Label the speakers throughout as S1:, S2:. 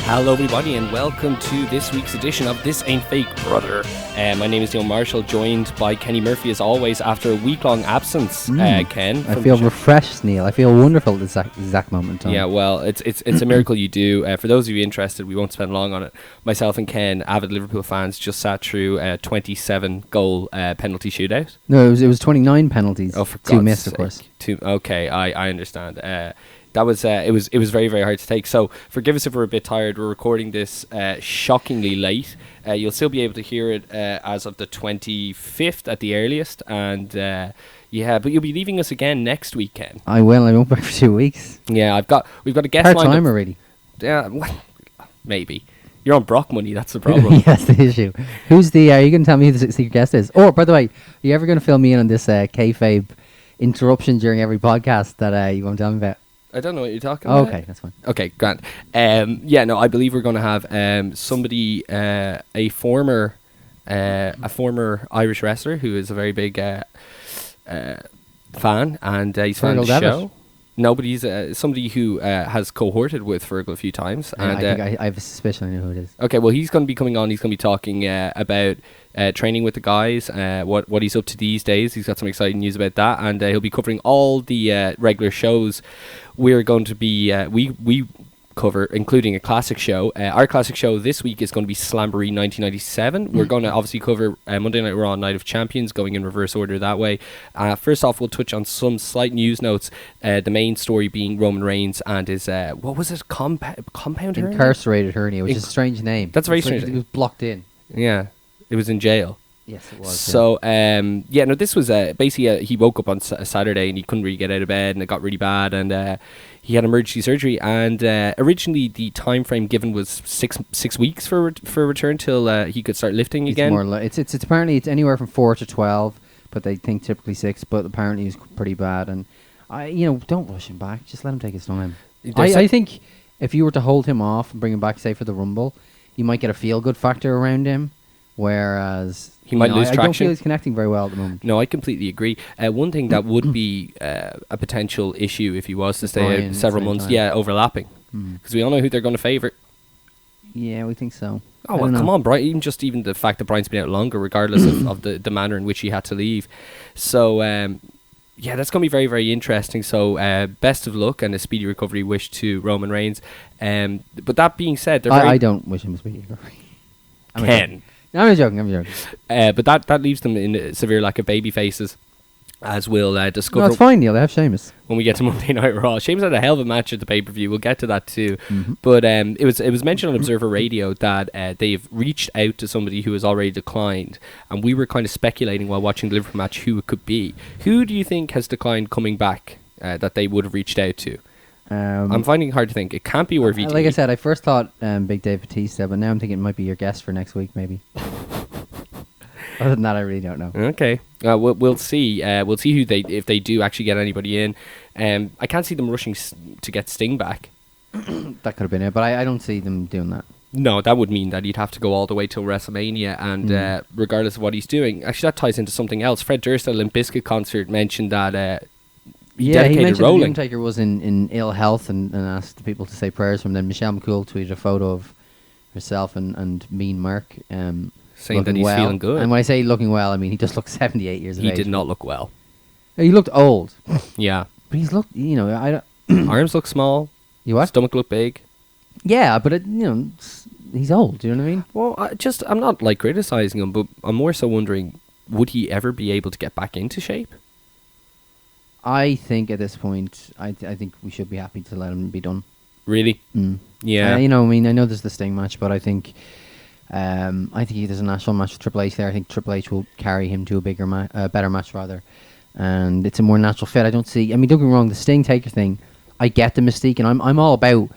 S1: Hello everybody and welcome to this week's edition of This Ain't Fake, Brother. My name is Neill Marshall, joined by Kenny Murphy as always after a week-long absence. Ken,
S2: I feel refreshed, Neill. I feel wonderful at this exact moment in time.
S1: Yeah, well, it's a miracle you do. For those of you interested, we won't spend long on it. Myself and Ken, avid Liverpool fans, just sat through a 27-goal penalty shootout.
S2: No, it was 29 penalties.
S1: Oh, for
S2: two
S1: God's
S2: missed,
S1: sake.
S2: of course.
S1: Okay, I understand. That was it was very, very hard to take. So forgive us if we're a bit tired. We're recording this shockingly late. You'll still be able to hear it as of the 25th at the earliest. And yeah, but you'll be leaving us again next weekend.
S2: I will. I won't back for 2 weeks.
S1: Yeah, we've got a guest
S2: Part
S1: lined up.
S2: time already.
S1: Yeah, maybe. You're on Brock money. That's the problem.
S2: Yes, the issue. Who's the? Are you going to tell me who the secret guest is? Oh, by the way, are you ever going to fill me in on this kayfabe interruption during every podcast that you won't tell me about?
S1: I don't know what you're talking about.
S2: Okay, that's fine.
S1: Okay, grand. Yeah, no, I believe we're going to have somebody, a former Irish wrestler who is a very big fan, and he's fan of the show. No, but he's somebody who has cohorted with Fergal a few times. And
S2: I think I have a suspicion I know who it is.
S1: Okay, well, he's going to be coming on. He's going to be talking about training with the guys, what he's up to these days. He's got some exciting news about that, and he'll be covering all the regular shows. We're going to be we cover, including a classic show. Our classic show this week is going to be Slamboree 1997. We're going to obviously cover Monday Night Raw, Night of Champions, going in reverse order that way. First off, we'll touch on some slight news notes. The main story being Roman Reigns and his what was it, compound hernia?
S2: Incarcerated hernia, which is a strange name.
S1: That's very strange.
S2: It was blocked in.
S1: Yeah, it was in jail.
S2: Yes, it was.
S1: So, this was basically he woke up on Saturday and he couldn't really get out of bed, and it got really bad, and he had emergency surgery. And originally, the time frame given was six weeks for return till he could start lifting again.
S2: It's apparently it's anywhere from 4 to 12, but they think typically 6. But apparently, he's pretty bad, and don't rush him back. Just let him take his time. I think if you were to hold him off and bring him back, say for the Rumble, you might get a feel good factor around him. Whereas
S1: he might lose traction.
S2: I don't feel he's connecting very well at the moment.
S1: No, I completely agree. One thing that would be a potential issue if he was to stay out several months, overlapping, because we all know who they're going to favour.
S2: Yeah, we think so.
S1: Oh well, come on, Brian. Even the fact that Brian's been out longer, regardless of the manner in which he had to leave. So that's going to be very, very interesting. So best of luck and a speedy recovery wish to Roman Reigns. But that being said,
S2: I don't wish him a speedy recovery.
S1: Ken.
S2: I'm joking.
S1: But that leaves them in a severe lack of baby faces, as we'll discover.
S2: No, it's fine, Neil. They have Sheamus.
S1: When we get to Monday Night Raw. Sheamus had a hell of a match at the pay-per-view. We'll get to that too. Mm-hmm. But it was mentioned on Observer Radio that they've reached out to somebody who has already declined. And we were kind of speculating while watching the Liverpool match who it could be. Who do you think has declined coming back that they would have reached out to? I'm finding it hard to think. It can't be RVD.
S2: Like I said, I first thought Big Dave Batista, but now I'm thinking it might be your guest for next week, maybe. Other than that, I really don't know.
S1: Okay, we'll see. We'll see if they do actually get anybody in. I can't see them rushing to get Sting back.
S2: That could have been it, but I don't see them doing that.
S1: No, that would mean that he'd have to go all the way till WrestleMania, and regardless of what he's doing, actually that ties into something else. Fred Durst at Limp Bizkit concert mentioned that.
S2: He mentioned the Undertaker was in ill health and asked the people to say prayers for him. Then Michelle McCool tweeted a photo of herself and Mean Mark
S1: saying that he's feeling good.
S2: And when I say looking well, I mean he just looks 78 years of age.
S1: He did not look well.
S2: He looked old.
S1: Yeah.
S2: But he's looked, I don't
S1: arms look small.
S2: You what?
S1: Stomach look big.
S2: Yeah, but he's old. Do you know what I mean?
S1: Well, I'm not like criticizing him, but I'm more so wondering, would he ever be able to get back into shape?
S2: I think at this point, I think we should be happy to let him be done.
S1: Really? Yeah.
S2: I know there's the Sting match, but I think there's a national match with Triple H there. I think Triple H will carry him to a better match rather, and it's a more natural fit. I don't see. I mean, don't get me wrong. The Sting Taker thing, I get the mystique, and I'm all about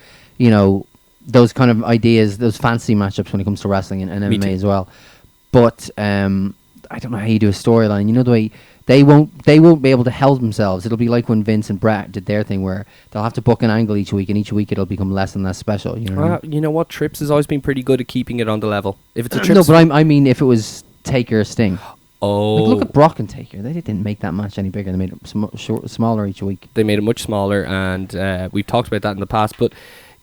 S2: those kind of ideas, those fancy matchups when it comes to wrestling and MMA as well. But I don't know how you do a storyline. The way. They won't be able to help themselves. It'll be like when Vince and Brett did their thing, where they'll have to book an angle each week, and each week it'll become less and less special. You know
S1: what? Trips has always been pretty good at keeping it on the level. If it's a Trips,
S2: no, but I mean, if it was Taker or Sting.
S1: Oh,
S2: look at Brock and Taker. They didn't make that match any bigger. They made it smaller each week.
S1: They made it much smaller, and we've talked about that in the past. But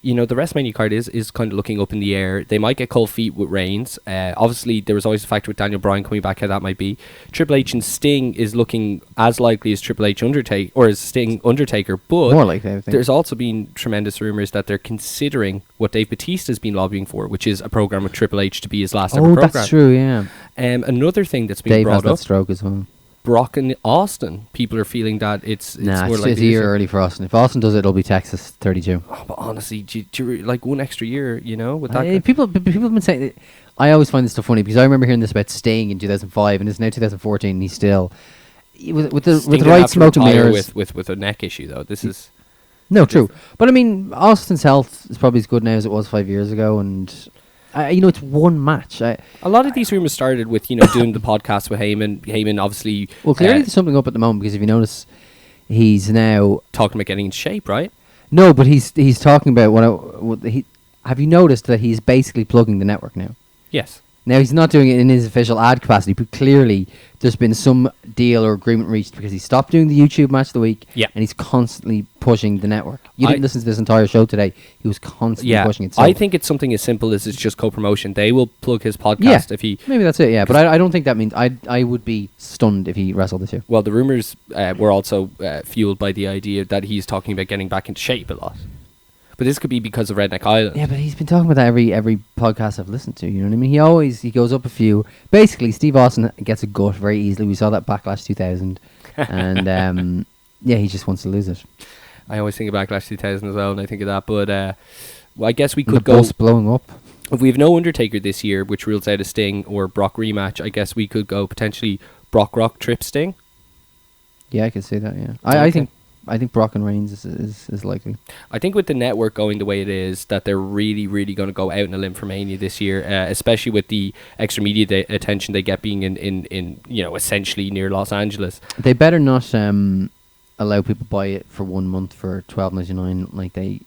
S1: you know, the WrestleMania card is kind of looking up in the air. They might get cold feet with Reigns. Obviously, there was always a factor with Daniel Bryan coming back, how that might be. Triple H and Sting is looking as likely as Triple H Undertaker, or as Sting Undertaker, but
S2: More likely, I think.
S1: there's also been tremendous rumours that they're considering what Dave Bautista's been lobbying for, which is a program with Triple H to be his last ever program.
S2: That's true, yeah.
S1: Another thing that's been
S2: Dave
S1: brought
S2: has that
S1: up,
S2: stroke as well.
S1: Brock and Austin. People are feeling that it's
S2: Nah,
S1: more
S2: it's
S1: like
S2: a year early for Austin. If Austin does it, it'll be Texas 32.
S1: Oh, but honestly, do you like one extra year, you know, with that?
S2: People have been saying... I always find this stuff funny because I remember hearing this about Sting in 2005 and it's now 2014 and he's still... With the right smoke and mirrors...
S1: With a neck issue, though. This is...
S2: No, true. But I mean, Austin's health is probably as good now as it was 5 years ago, and you know, it's one match.
S1: A lot of these rumors started with, you know, doing the podcast with Heyman. Heyman obviously...
S2: Well, clearly there's something up at the moment because if you notice, he's now...
S1: talking about getting in shape, right?
S2: No, but he's talking about have you noticed that he's basically plugging the network now?
S1: Yes.
S2: Now, he's not doing it in his official ad capacity, but clearly there's been some deal or agreement reached because he stopped doing the YouTube match of the week,
S1: yeah,
S2: and he's constantly pushing the network. You didn't listen to this entire show today. He was constantly pushing it. So
S1: I think it's something as simple as it's just co-promotion. They will plug his podcast if he...
S2: Maybe that's it, yeah. But I don't think that means... I would be stunned if he wrestled this year.
S1: Well, the rumours were also fueled by the idea that he's talking about getting back into shape a lot. But this could be because of Redneck Island.
S2: Yeah, but he's been talking about that every podcast I've listened to. You know what I mean? He goes up a few. Basically, Steve Austin gets a gut very easily. We saw that Backlash 2000, and he just wants to lose it.
S1: I always think of Backlash 2000 as well, and I think of that. But well, I guess we could
S2: the
S1: go.
S2: Bus blowing up.
S1: If we have no Undertaker this year, which rules out a Sting or Brock rematch, I guess we could go potentially Brock Rock Trip Sting.
S2: Yeah, I could see that. Yeah, I think Brock and Reigns is likely. I
S1: think with the network going the way it is, that they're really, really going to go out on a limb for Mania this year, especially with the extra media attention they get being in you know, essentially near Los Angeles.
S2: They better not allow people to buy it for 1 month for $12.99 like they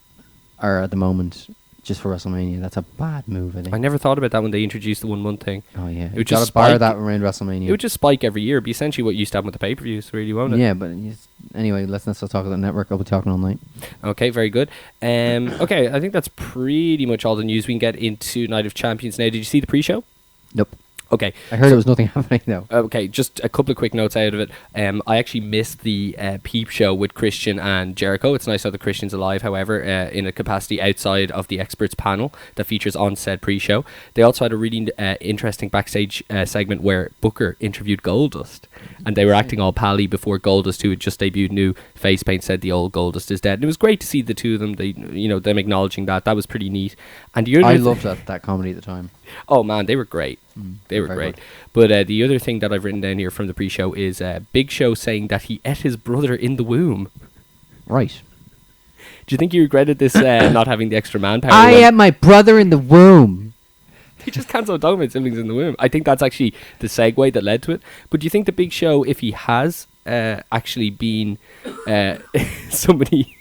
S2: are at the moment. Just for WrestleMania, that's a bad move. I think.
S1: I never thought about that when they introduced the 1 month thing.
S2: Oh yeah,
S1: it would just bar
S2: that around WrestleMania.
S1: It would just spike every year. It'd be essentially what you used to have with the pay-per-views, really, won't it?
S2: Yeah, but anyway, let's not talk about the network. I'll be talking all night.
S1: Okay, very good. Okay, I think that's pretty much all the news we can get into Night of Champions. Now, did you see the pre-show?
S2: Nope.
S1: Okay.
S2: I heard there was nothing happening though.
S1: Okay, just a couple of quick notes out of it. I actually missed the Peep show with Christian and Jericho. It's nice to have the Christians alive, however, in a capacity outside of the experts panel that features on said pre-show. They also had a really interesting backstage segment where Booker interviewed Goldust, and they were acting all pally before Goldust, who had just debuted new face paint, said the old Goldust is dead. And it was great to see the two of them, them acknowledging that. That was pretty neat. And
S2: I loved that comedy at the time.
S1: Oh man, they were great. They were great. Good. But the other thing that I've written down here from the pre-show is Big Show saying that he ate his brother in the womb.
S2: Right.
S1: Do you think he regretted this not having the extra manpower?
S2: I ate my brother in the womb.
S1: He just can't stop talking about siblings in the womb. I think that's actually the segue that led to it. But do you think the Big Show, if he has actually been somebody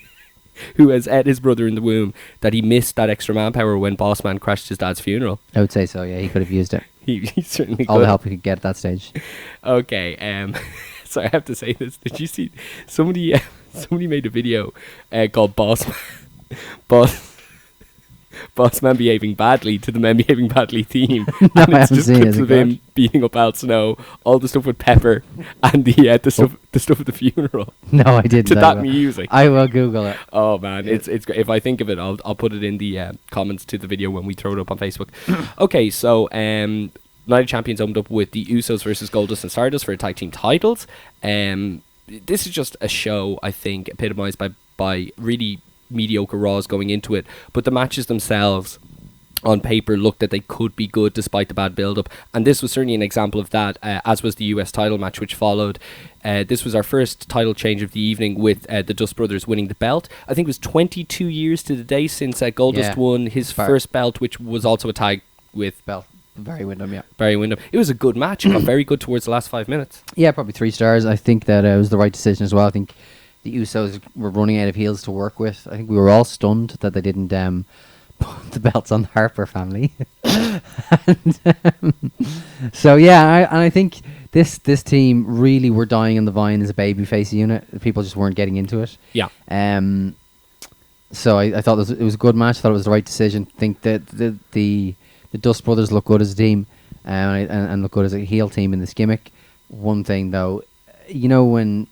S1: who has ate his brother in the womb, that he missed that extra manpower when Bossman crashed his dad's funeral?
S2: I would say so, yeah. He could have used it.
S1: He certainly could.
S2: All the help he could get at that stage.
S1: Okay, so I have to say this. Did you see somebody made a video called Bossman behaving badly to the Men Behaving Badly theme?
S2: No,
S1: and
S2: I
S1: it's
S2: haven't
S1: just
S2: seen
S1: clips
S2: it.
S1: of him beating up Al Snow, all the stuff with Pepper, and the stuff at the funeral.
S2: No, I didn't.
S1: To that music.
S2: I will Google it.
S1: Oh man, it's great. If I think of it, I'll put it in the comments to the video when we throw it up on Facebook. Okay, so Night of Champions opened up with the Usos versus Goldust and Stardust for tag team titles. This is just a show, I think, epitomized by really mediocre Raws going into it, but the matches themselves on paper looked that they could be good despite the bad build-up, and this was certainly an example of that, as was the US title match which followed. This was our first title change of the evening with the Dust Brothers winning the belt. I think it was 22 years to the day since Goldust won his first belt, which was also a tag with
S2: Barry Windham.
S1: It was a good match. It got very good towards the last 5 minutes.
S2: Yeah, probably 3 stars. I think that it was the right decision as well. I think the Usos were running out of heels to work with. I think we were all stunned that they didn't put the belts on the Harper family. So yeah, I think this team really were dying on the vine as a babyface unit. People just weren't getting into it.
S1: Yeah.
S2: So I thought it was a good match. I thought it was the right decision. I think that the Dust Brothers look good as a team, and look good as a heel team in this gimmick. One thing though, you know when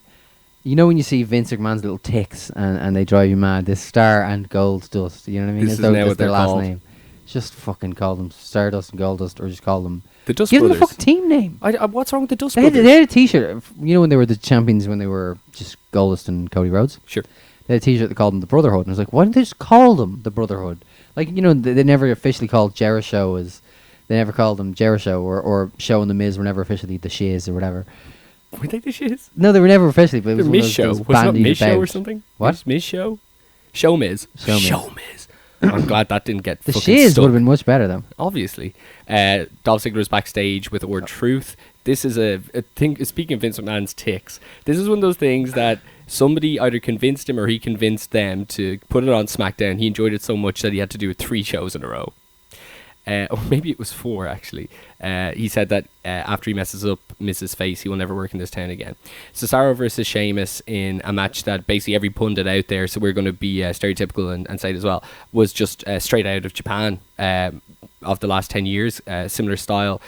S2: you see Vince McMahon's little ticks and they drive you mad. This Star and Gold Dust, you know what I mean?
S1: This
S2: As
S1: is
S2: though
S1: now
S2: that's
S1: what
S2: their
S1: they're
S2: last
S1: called.
S2: name. Just fucking call them Stardust and Gold Dust, or just call them
S1: The Dust
S2: give them a
S1: Brothers.
S2: fucking team name.
S1: What's wrong with the Dust
S2: They had
S1: Brothers?
S2: a T-shirt. You know when they were the champions, when they were just Goldust and Cody Rhodes.
S1: Sure.
S2: They had a T-shirt that called them the Brotherhood, and I was like, why didn't they just call them the Brotherhood? Like, you know, they never officially called Jericho as. They never called them Jericho or Show and the Miz were never officially the Shiz or whatever.
S1: Were they the shiz?
S2: No, they were never officially. But it
S1: The
S2: was one of
S1: Miz show.
S2: those
S1: Was it not
S2: bandied
S1: Miz show or
S2: about.
S1: something?
S2: What?
S1: Miz show? Show Miz.
S2: Show Miz.
S1: Show Miz. I'm glad that didn't get
S2: The
S1: fucking
S2: Shiz
S1: stuck.
S2: would have been much better though.
S1: Obviously. Dolph Ziggler's backstage with the word truth. This is a thing. Speaking of Vince McMahon's ticks, this is one of those things that somebody either convinced him or he convinced them to put it on SmackDown. He enjoyed it so much that he had to do it 3 shows in a row. Or maybe it was 4 actually. He said that after he messes up Mrs. Face, he will never work in this town again. Cesaro versus Sheamus in a match that basically every pundit out there, so we're going to be stereotypical and say it as well, was just straight out of Japan of the last 10 years, similar style.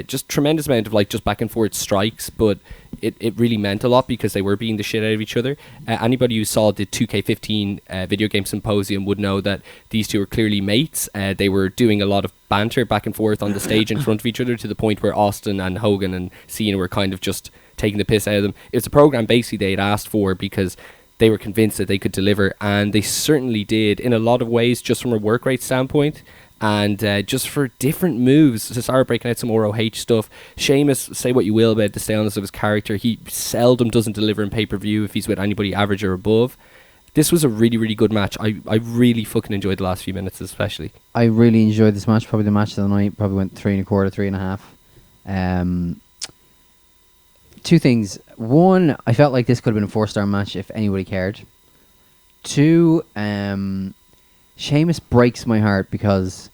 S1: Just tremendous amount of like just back and forth strikes, but it really meant a lot because they were beating the shit out of each other. Anybody who saw the 2K15 video game symposium would know that these two were clearly mates. They were doing a lot of banter back and forth on the stage in front of each other to the point where Austin and Hogan and Cena were kind of just taking the piss out of them. It was a program basically they'd asked for because they were convinced that they could deliver, and they certainly did in a lot of ways, just from a work rate standpoint. And just for different moves, Cesaro breaking out some ROH stuff. Sheamus, say what you will about the staleness of his character, he seldom doesn't deliver in pay-per-view if he's with anybody average or above. This was a really, really good match. I really fucking enjoyed the last few minutes especially.
S2: I really enjoyed this match. Probably the match of the night. Probably went 3 1/4, 3 1/2. 2 things. 1, I felt like this could have been a 4-star match if anybody cared. 2, Sheamus breaks my heart because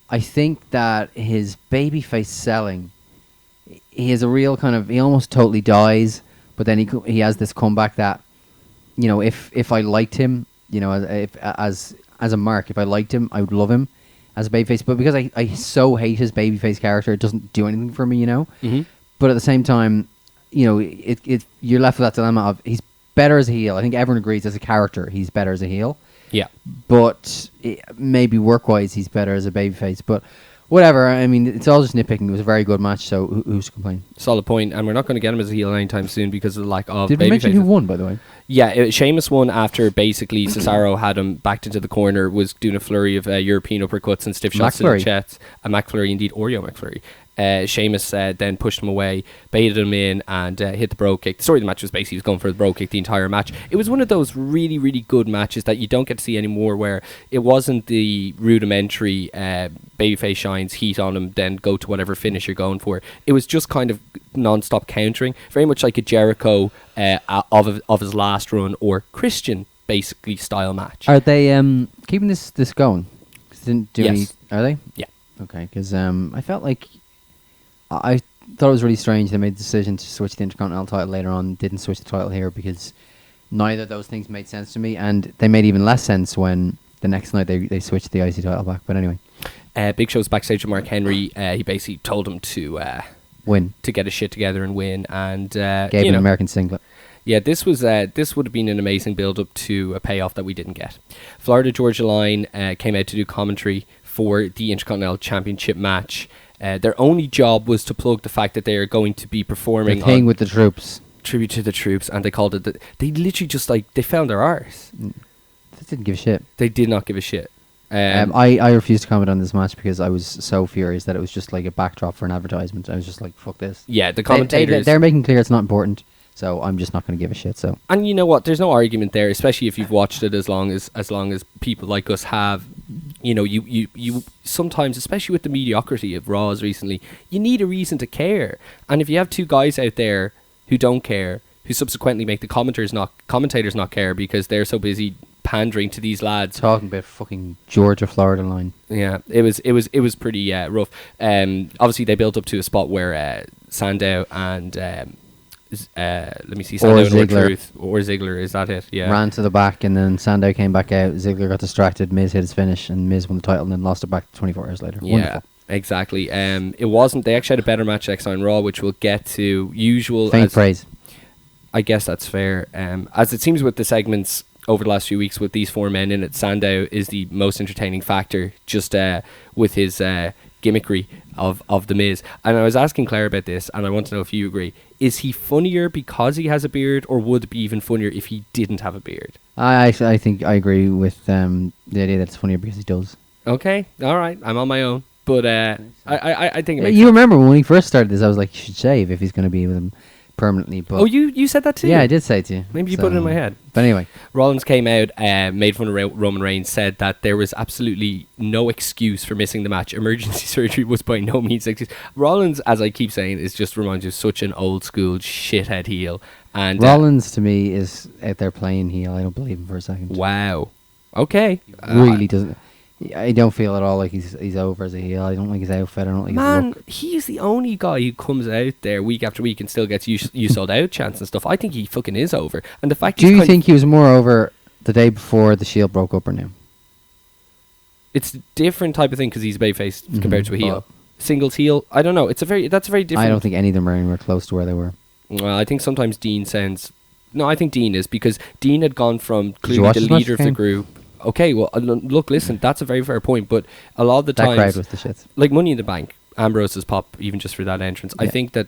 S2: I think that his babyface selling, he has a real kind of, he almost totally dies, but then he has this comeback that, you know, if I liked him, you know, as a mark, if I liked him, I would love him as a babyface. But because I so hate his babyface character, it doesn't do anything for me, you know.
S1: Mm-hmm.
S2: But at the same time, you know, you're left with that dilemma of he's better as a heel. I think everyone agrees as a character he's better as a heel.
S1: Yeah.
S2: But maybe work-wise he's better as a babyface. But whatever. I mean, it's all just nitpicking. It was a very good match, so who's to complain?
S1: Solid point, and we're not going to get him as a heel anytime soon because of the lack of
S2: Did we mention
S1: babyfaces.
S2: who won, by the way?
S1: Yeah, Sheamus won after basically Cesaro had him backed into the corner, was doing a flurry of European uppercuts and stiff shots to the
S2: McFlurry.
S1: chest. A McFlurry, indeed, Oreo McFlurry. Sheamus then pushed him away, baited him in, and hit the bro kick. The story of the match was basically he was going for the bro kick the entire match. It was one of those really, really good matches that you don't get to see anymore, where it wasn't the rudimentary babyface shines, heat on him, then go to whatever finish you're going for. It was just kind of non-stop countering, very much like a Jericho of his last run, or Christian basically style match.
S2: Are they keeping this going? 'Cause they didn't do
S1: Yes.
S2: any. Are they?
S1: Yeah.
S2: Okay, because I felt like I thought it was really strange they made the decision to switch the Intercontinental title later on. Didn't switch the title here because neither of those things made sense to me, and they made even less sense when the next night they switched the IC title back. But anyway,
S1: Big Show's backstage with Mark Henry. He basically told him to
S2: win.
S1: get his shit together and win, and
S2: Gave
S1: you
S2: him an
S1: know,
S2: American singlet.
S1: yeah, this would have been an amazing build up to a payoff that we didn't get. Florida Georgia Line came out to do commentary for the Intercontinental Championship match. Their only job was to plug the fact that they are going to be performing
S2: The thing
S1: on
S2: with the troops.
S1: Tribute to the Troops, and they called it they literally just like they found their arse.
S2: They didn't give a shit.
S1: They did not give a shit.
S2: I refused to comment on this match because I was so furious that it was just like a backdrop for an advertisement. I was just like, fuck this.
S1: Yeah, the
S2: They-
S1: commentators.
S2: They're making clear it's not important, so I'm just not going to give a shit. So
S1: And you know what? There's no argument there, especially if you've watched it as long as people like us have. You know, you sometimes, especially with the mediocrity of Raws recently, you need a reason to care. And if you have 2 guys out there who don't care, who subsequently make the commentators not care because they're so busy pandering to these lads.
S2: talking about fucking Georgia Florida line.
S1: Yeah, it was pretty rough. Obviously they built up to a spot where Sandow and let me see,
S2: Or
S1: Sandow and
S2: Ziggler.
S1: R-Truth or Ziggler. Is that it? Yeah.
S2: Ran to the back, and then Sandow came back out. Ziggler got distracted. Miz hit his finish, and Miz won the title, and then lost it back 24 hours later.
S1: Yeah.
S2: Wonderful.
S1: Exactly. It wasn't. They actually had a better match next night on Raw, which we'll get to. Usual.
S2: Faint praise.
S1: I guess that's fair. As it seems with the segments over the last few weeks with these four men in it, Sandow is the most entertaining factor, just with his gimmickry of the Miz. And I was asking Claire about this, and I want to know if you agree. Is he funnier because he has a beard, or would it be even funnier if he didn't have a beard?
S2: I think I agree with the idea that it's funnier because he does.
S1: Okay, all right, I'm on my own. But I think it makes
S2: You
S1: sense.
S2: remember when we first started this, I was like, you should shave if he's going to be with him permanently. But
S1: Oh, you said that too?
S2: yeah, I did say it to you.
S1: Maybe you put it in my head.
S2: But anyway,
S1: Rollins came out, made fun of Roman Reigns, said that there was absolutely no excuse for missing the match. Emergency surgery was by no means an excuse. Rollins, as I keep saying, is just reminds you of such an old school shithead heel. And
S2: Rollins to me is out there playing heel. I don't believe him for a second.
S1: wow. Okay.
S2: Really doesn't. I don't feel at all like he's over as a heel. I don't like his outfit. I don't like his
S1: Man,
S2: look.
S1: he's the only guy who comes out there week after week and still gets you sold out chance and stuff. I think he fucking is over. And the fact
S2: Do you think he was more over the day before the Shield broke up or now?
S1: it's a different type of thing because he's a babyface compared to a heel.
S2: Well,
S1: Singles heel, I don't know. That's a very different.
S2: I don't think any of them are anywhere close to where they were.
S1: Well, I think sometimes Dean sounds. No, I think Dean is because Dean had gone from
S2: you
S1: clearly
S2: watch
S1: the
S2: as much
S1: leader of the
S2: game?
S1: group. Okay, well, look, listen, that's a very fair point, but a lot of the
S2: That crowd
S1: times,
S2: was the shit.
S1: like Money in the Bank, Ambrose's pop, even just for that entrance, I
S2: Yeah.
S1: think that,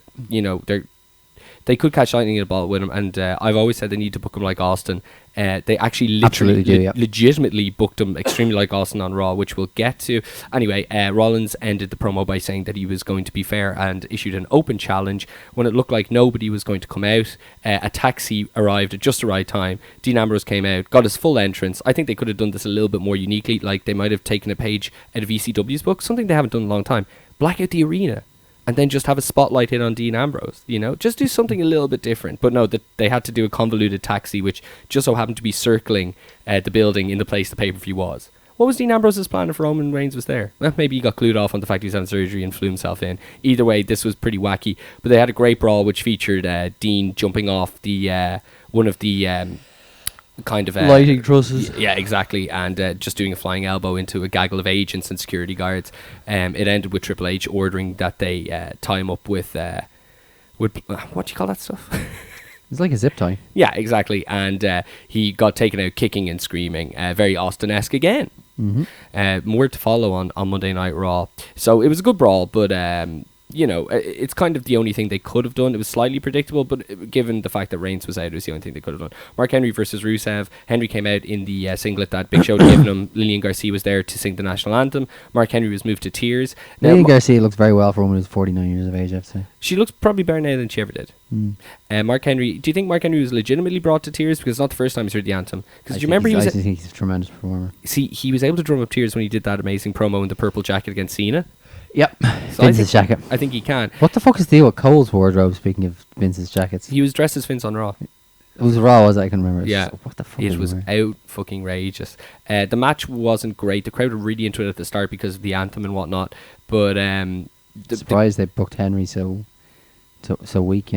S1: they could catch lightning in a ball with him, and I've always said they need to book him like Austin. They actually literally,
S2: Absolutely do, yeah.
S1: legitimately booked him extremely like Austin on Raw, which we'll get to. Anyway, Rollins ended the promo by saying that he was going to be fair and issued an open challenge. When it looked like nobody was going to come out, a taxi arrived at just the right time. Dean Ambrose came out, got his full entrance. I think they could have done this a little bit more uniquely, like they might have taken a page out of ECW's book, something they haven't done in a long time. Black out the arena. And then just have a spotlight hit on Dean Ambrose, just do something a little bit different. But no, they had to do a convoluted taxi, which just so happened to be circling the building in the place the pay-per-view was. What was Dean Ambrose's plan if Roman Reigns was there? Well, maybe he got glued off on the fact he was having surgery and flew himself in. Either way, this was pretty wacky. But they had a great brawl, which featured Dean jumping off the one of the kind of
S2: Lighting trusses.
S1: yeah, exactly, and just doing a flying elbow into a gaggle of agents and security guards. It ended with Triple H ordering that they tie him up with what do you call that stuff?
S2: It's like a zip tie.
S1: Yeah, exactly, and he got taken out kicking and screaming, very Austin-esque again. More to follow on Monday Night Raw. So it was a good brawl, but it's kind of the only thing they could have done. It was slightly predictable, but given the fact that Reigns was out, it was the only thing they could have done. Mark Henry versus Rusev. Henry came out in the singlet that Big Show had given him. Lillian Garcia was there to sing the national anthem. Mark Henry was moved to tears. Now,
S2: Lillian Garcia looks very well for a woman who's 49 years of age, I have to say.
S1: she looks probably better now than she ever did. Mark Henry, do you think Mark Henry was legitimately brought to tears? Because it's not the first time he's heard the anthem. Because do you remember
S2: I think he's a tremendous performer.
S1: See, he was able to drum up tears when he did that amazing promo in the purple jacket against Cena.
S2: Yep.
S1: So
S2: Vince's jacket.
S1: I think he can.
S2: What the fuck is the deal with Cole's wardrobe, speaking of Vince's jackets?
S1: He was dressed as Vince on Raw.
S2: It was Raw, was it? I can remember. It's
S1: Yeah.
S2: just, what the fuck
S1: It was out fucking rageous. The match wasn't great. The crowd were really into it at the start because of the anthem and whatnot. But
S2: surprised they booked Henry so weak,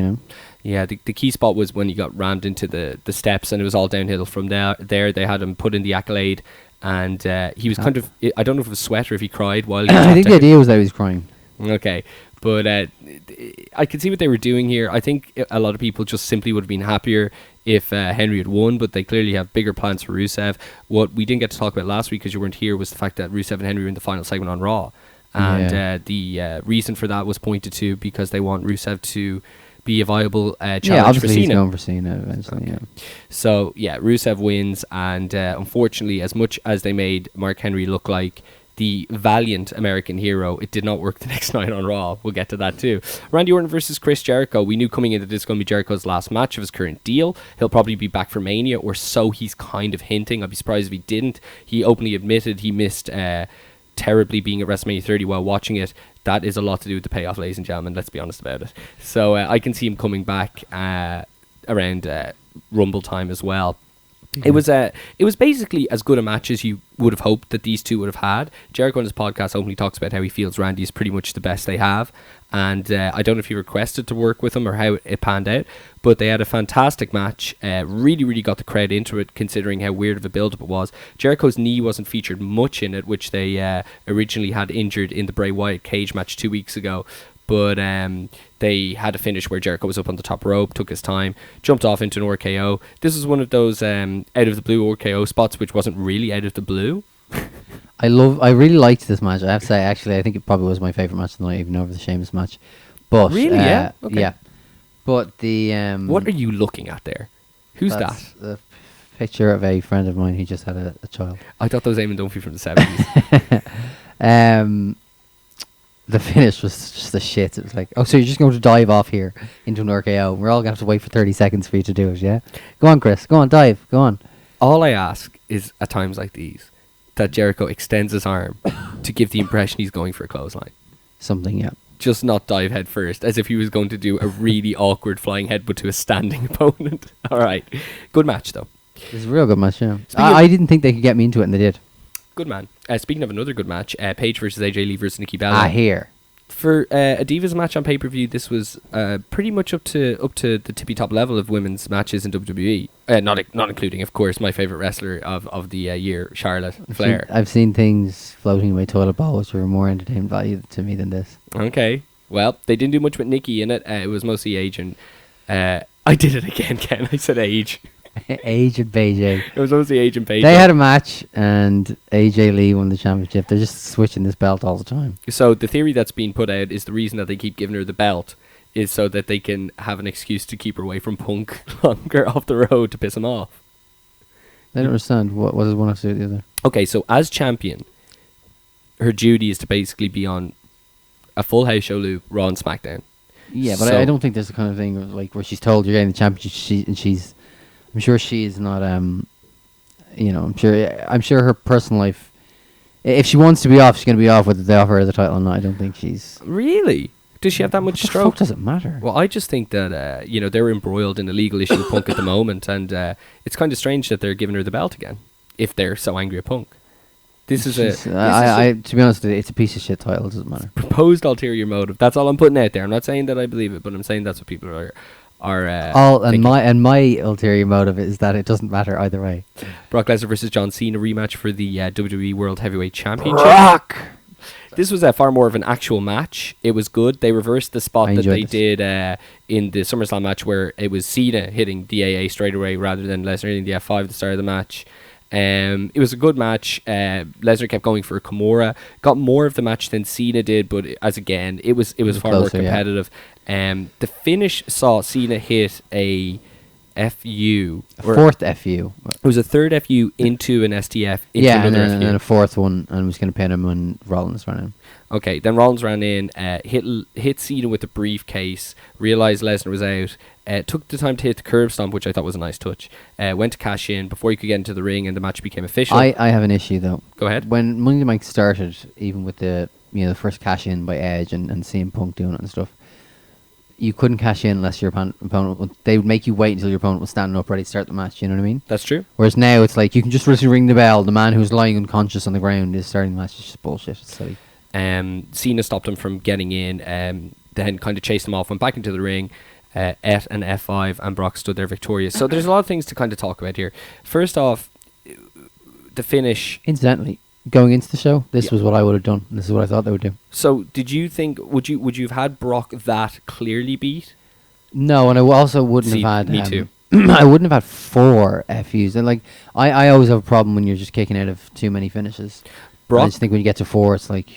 S1: yeah, the key spot was when he got rammed into the steps, and it was all downhill from there. They had him put in the accolade, and he was kind of, I don't know if it was sweat or if he cried while he
S2: I think the idea was that he was crying.
S1: Okay, but I could see what they were doing here. I think a lot of people just simply would have been happier if Henry had won, but they clearly have bigger plans for Rusev. What we didn't get to talk about last week because you weren't here was the fact that Rusev and Henry were in the final segment on Raw, and the reason for that was pointed to because they want Rusev to be a viable challenge
S2: Yeah,
S1: for
S2: obviously
S1: Cena.
S2: he's going for Cena eventually.
S1: Okay.
S2: Yeah.
S1: So yeah, Rusev wins, and unfortunately, as much as they made Mark Henry look like the valiant American hero, it did not work the next night on Raw. We'll get to that too. Randy Orton versus Chris Jericho. We knew coming in that this is going to be Jericho's last match of his current deal. He'll probably be back for Mania, or so he's kind of hinting. I'd be surprised if he didn't. He openly admitted he missed terribly being at WrestleMania 30 while watching it. That is a lot to do with the payoff, ladies and gentlemen. Let's be honest about it. So I can see him coming back around Rumble time as well. It was basically as good a match as you would have hoped that these two would have had. Jericho on his podcast openly talks about how he feels Randy is pretty much the best they have, and I don't know if he requested to work with him or how it panned out, but they had a fantastic match. Really got the crowd into it, considering how weird of a build-up it was. Jericho's knee wasn't featured much in it, which they originally had injured in the Bray Wyatt cage match 2 weeks ago. But they had a finish where Jericho was up on the top rope, took his time, jumped off into an RKO. This was one of those out of the blue RKO spots, which wasn't really out of the blue.
S2: I really liked this match. I have to say, actually, I think it probably was my favourite match of the night, even over the Sheamus match. But
S1: really, yeah, okay.
S2: Yeah. But the
S1: what are you looking at there? Who's that?
S2: The picture of a friend of mine who just had a child.
S1: I thought that was Eamon Dunphy from the 70s.
S2: The finish was just the shit. It was like, oh, so you're just going to dive off here into an RKO. We're all going to have to wait for 30 seconds for you to do it, yeah? Go on, Chris. Go on, dive. Go on.
S1: All I ask is, at times like these, that Jericho extends his arm to give the impression he's going for a clothesline.
S2: Something, yeah.
S1: Just not dive head first, as if he was going to do a really awkward flying headbutt to a standing opponent. All right. Good match, though.
S2: It was a real good match, yeah. I didn't think they could get me into it, and they did.
S1: Good man. Speaking of another good match, Paige versus AJ Lee versus Nikki Bella.
S2: Here.
S1: For a Divas match on pay-per-view, this was pretty much up to the tippy top level of women's matches in WWE. Not including, of course, my favourite wrestler of the year, Charlotte Flair.
S2: I've seen things floating in my toilet bowl which were more entertainment value to me than this.
S1: Okay. Well, they didn't do much with Nikki in it. It was mostly Age and... I did it again, Ken. I said Age.
S2: Age and AJ.
S1: It was mostly Age and AJ.
S2: They had a match and AJ Lee won the championship. They're just switching this belt all the time.
S1: So the theory that's being put out is the reason that they keep giving her the belt is so that they can have an excuse to keep her away from Punk longer off the road to piss him off.
S2: I don't understand. What does one have to do with the other?
S1: Okay, so as champion, her duty is to basically be on a full house show loop, Raw and SmackDown.
S2: Yeah, but I don't think there's the kind of thing like where she's told you're getting the championship I'm sure she is not. I'm sure her personal life. If she wants to be off, she's going to be off whether they offer her the title or not. I don't think she's.
S1: Really? Does she have that much stroke?
S2: What does it matter?
S1: Well, I just think that they're embroiled in a legal issue with Punk at the moment, and it's kind of strange that they're giving her the belt again if they're so angry at Punk. To be honest, it's a piece of shit title. It doesn't matter. Proposed ulterior motive. That's all I'm putting out there. I'm not saying that I believe it, but I'm saying that's what people are
S2: my ulterior motive is that it doesn't matter either way.
S1: Brock Lesnar versus John Cena rematch for the WWE World Heavyweight Championship.
S2: Brock!
S1: This was far more of an actual match. It was good. They reversed the spot that they did in the SummerSlam match where it was Cena hitting the AA straight away rather than Lesnar hitting the F5 at the start of the match. It was a good match. Lesnar kept going for a Kimura, got more of the match than Cena did, but it was far more competitive. Yeah. The finish saw Cena hit a FU,
S2: fourth FU.
S1: It was a third FU into an STF.
S2: And then a fourth one, and was going to pin him when Rollins ran in.
S1: Okay, then Rollins ran in, hit Cena with the briefcase, realised Lesnar was out, took the time to hit the curb stomp, which I thought was a nice touch, went to cash in before he could get into the ring and the match became official.
S2: I have an issue though.
S1: Go ahead.
S2: When Money in the Bank started, even with the first cash in by Edge and CM Punk doing it and stuff, you couldn't cash in unless your opponent they would make you wait until your opponent was standing up ready to start the match, you know what I mean?
S1: That's true.
S2: Whereas now it's like you can just ring the bell, the man who's lying unconscious on the ground is starting the match. It's just bullshit. It's silly.
S1: Cena stopped him from getting in, then kind of chased him off, went back into the ring, at an F5, and Brock stood there victorious. So there's a lot of things to kind of talk about here. First off, the finish.
S2: Incidentally, going into the show, this was what I would have done. This is what I thought they would do.
S1: So did you think, would you have had Brock that clearly beat?
S2: No, and I also wouldn't have had...
S1: Me too.
S2: I wouldn't have had 4 FUs. And like, I always have a problem when you're just kicking out of too many finishes. I just think when you get to 4, it's like...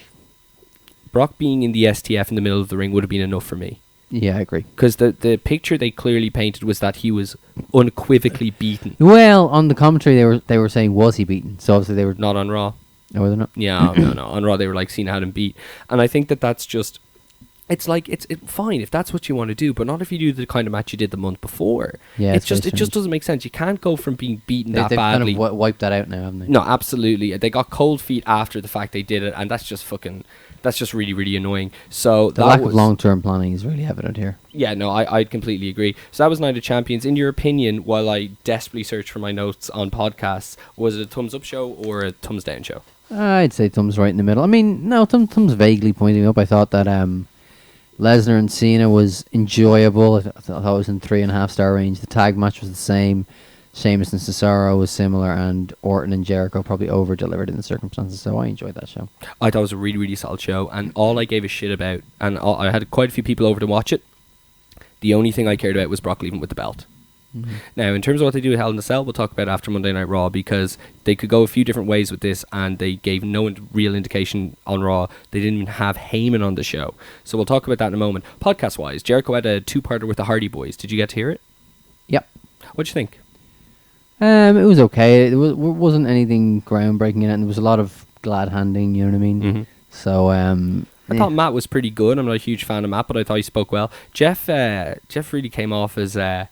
S1: Brock being in the STF in the middle of the ring would have been enough for me.
S2: Yeah, I agree.
S1: Because the picture they clearly painted was that he was unequivocally beaten.
S2: Well, on the commentary they were saying, was he beaten? So obviously they were...
S1: Not on Raw.
S2: No, were they not?
S1: Yeah, no. On Raw they were like, Cena had him beat. And I think that's just... It's like, it's fine if that's what you want to do, but not if you do the kind of match you did the month before.
S2: Yeah,
S1: it just doesn't make sense. You can't go from being beaten that badly.
S2: They've kind of wiped that out now, haven't they?
S1: No, absolutely. They got cold feet after the fact they did it, and that's just fucking... That's just really, really annoying. So
S2: The lack of long-term planning is really evident here.
S1: Yeah, no, I'd completely agree. So that was Night of Champions. In your opinion, while I desperately search for my notes on podcasts, was it a thumbs up show or a thumbs down show?
S2: I'd say thumbs right in the middle. I mean, no, thumbs vaguely pointing up. I thought that Lesnar and Cena was enjoyable. I thought it was in 3.5 star range. The tag match was the same. Sheamus and Cesaro was similar, and Orton and Jericho probably over-delivered in the circumstances, so I enjoyed that show.
S1: I thought it was a really, really solid show, and all I gave a shit about, and I had quite a few people over to watch it, the only thing I cared about was Brock leaving with the belt. Mm-hmm. Now, in terms of what they do with Hell in a Cell, we'll talk about after Monday Night Raw, because they could go a few different ways with this, and they gave no real indication on Raw. They didn't even have Heyman on the show. So we'll talk about that in a moment. Podcast-wise, Jericho had a 2-parter with the Hardy Boys. Did you get to hear it?
S2: Yep.
S1: What'd you think?
S2: It was okay. It wasn't anything groundbreaking in it, and there was a lot of glad handing, you know what I mean? Mm-hmm. So,
S1: I thought Matt was pretty good. I'm not a huge fan of Matt, but I thought he spoke well. Jeff really came off as, I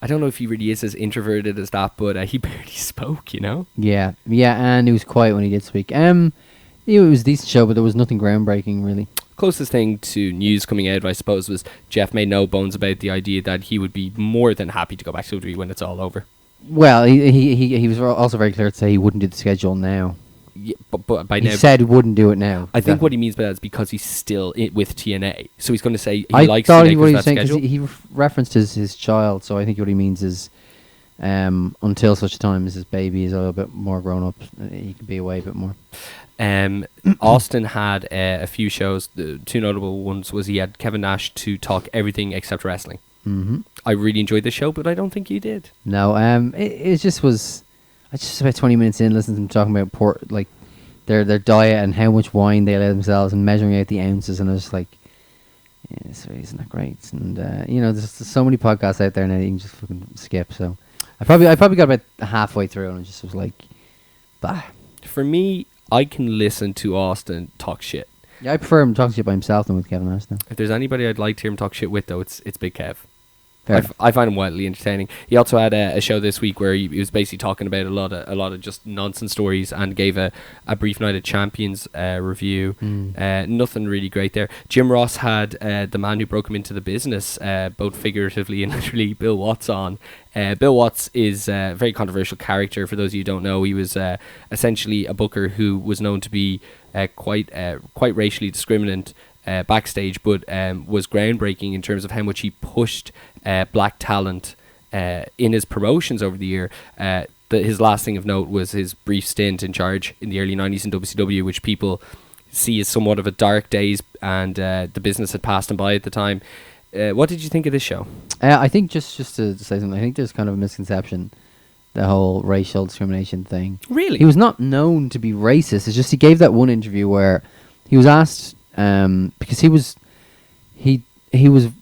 S1: don't know if he really is as introverted as that, but he barely spoke, you know?
S2: Yeah, and he was quiet when he did speak. It was a decent show, but there was nothing groundbreaking, really.
S1: Closest thing to news coming out, I suppose, was Jeff made no bones about the idea that he would be more than happy to go back to WWE when it's all over.
S2: Well, he was also very clear to say he wouldn't do the schedule now.
S1: Yeah, but by now...
S2: He said he wouldn't do it now.
S1: I think what he means by that is because he's still with TNA. So he's going to say
S2: I
S1: likes
S2: thought
S1: TNA
S2: what he was saying,
S1: schedule.
S2: He referenced his child, so I think what he means is until such time as his baby is a little bit more grown up, he can be away a bit more.
S1: Austin had a few shows. The 2 notable ones was he had Kevin Nash to talk everything except wrestling. Mm-hmm. I really enjoyed the show, but I don't think you did.
S2: No, it just was. I just about 20 minutes in, listening to them talking about their diet and how much wine they allow themselves and measuring out the ounces, and I was like, yeah, this really isn't that great. And there's so many podcasts out there now that you can just fucking skip. So I probably got about halfway through and I just was like, bah.
S1: For me, I can listen to Austin talk shit.
S2: Yeah, I prefer him talking shit by himself than with Kevin Nash now.
S1: If there's anybody I'd like to hear him talk shit with, though, it's Big Kev. I find him wildly entertaining. He also had a show this week where he was basically talking about a lot of just nonsense stories and gave a brief Night of Champions review. Nothing really great there. Jim Ross had the man who broke him into the business, both figuratively and literally, Bill Watts on. Bill Watts is a very controversial character. For those of you who don't know, he was essentially a booker who was known to be quite racially discriminant backstage, but was groundbreaking in terms of how much he pushed black talent in his promotions over the year. His last thing of note was his brief stint in charge in the early 90s in WCW, which people see as somewhat of a dark days, and the business had passed him by at the time. What did you think of this show?
S2: I think just to say something, I think there's kind of a misconception, the whole racial discrimination thing.
S1: Really?
S2: He was not known to be racist. It's just he gave that one interview where he was asked, because he was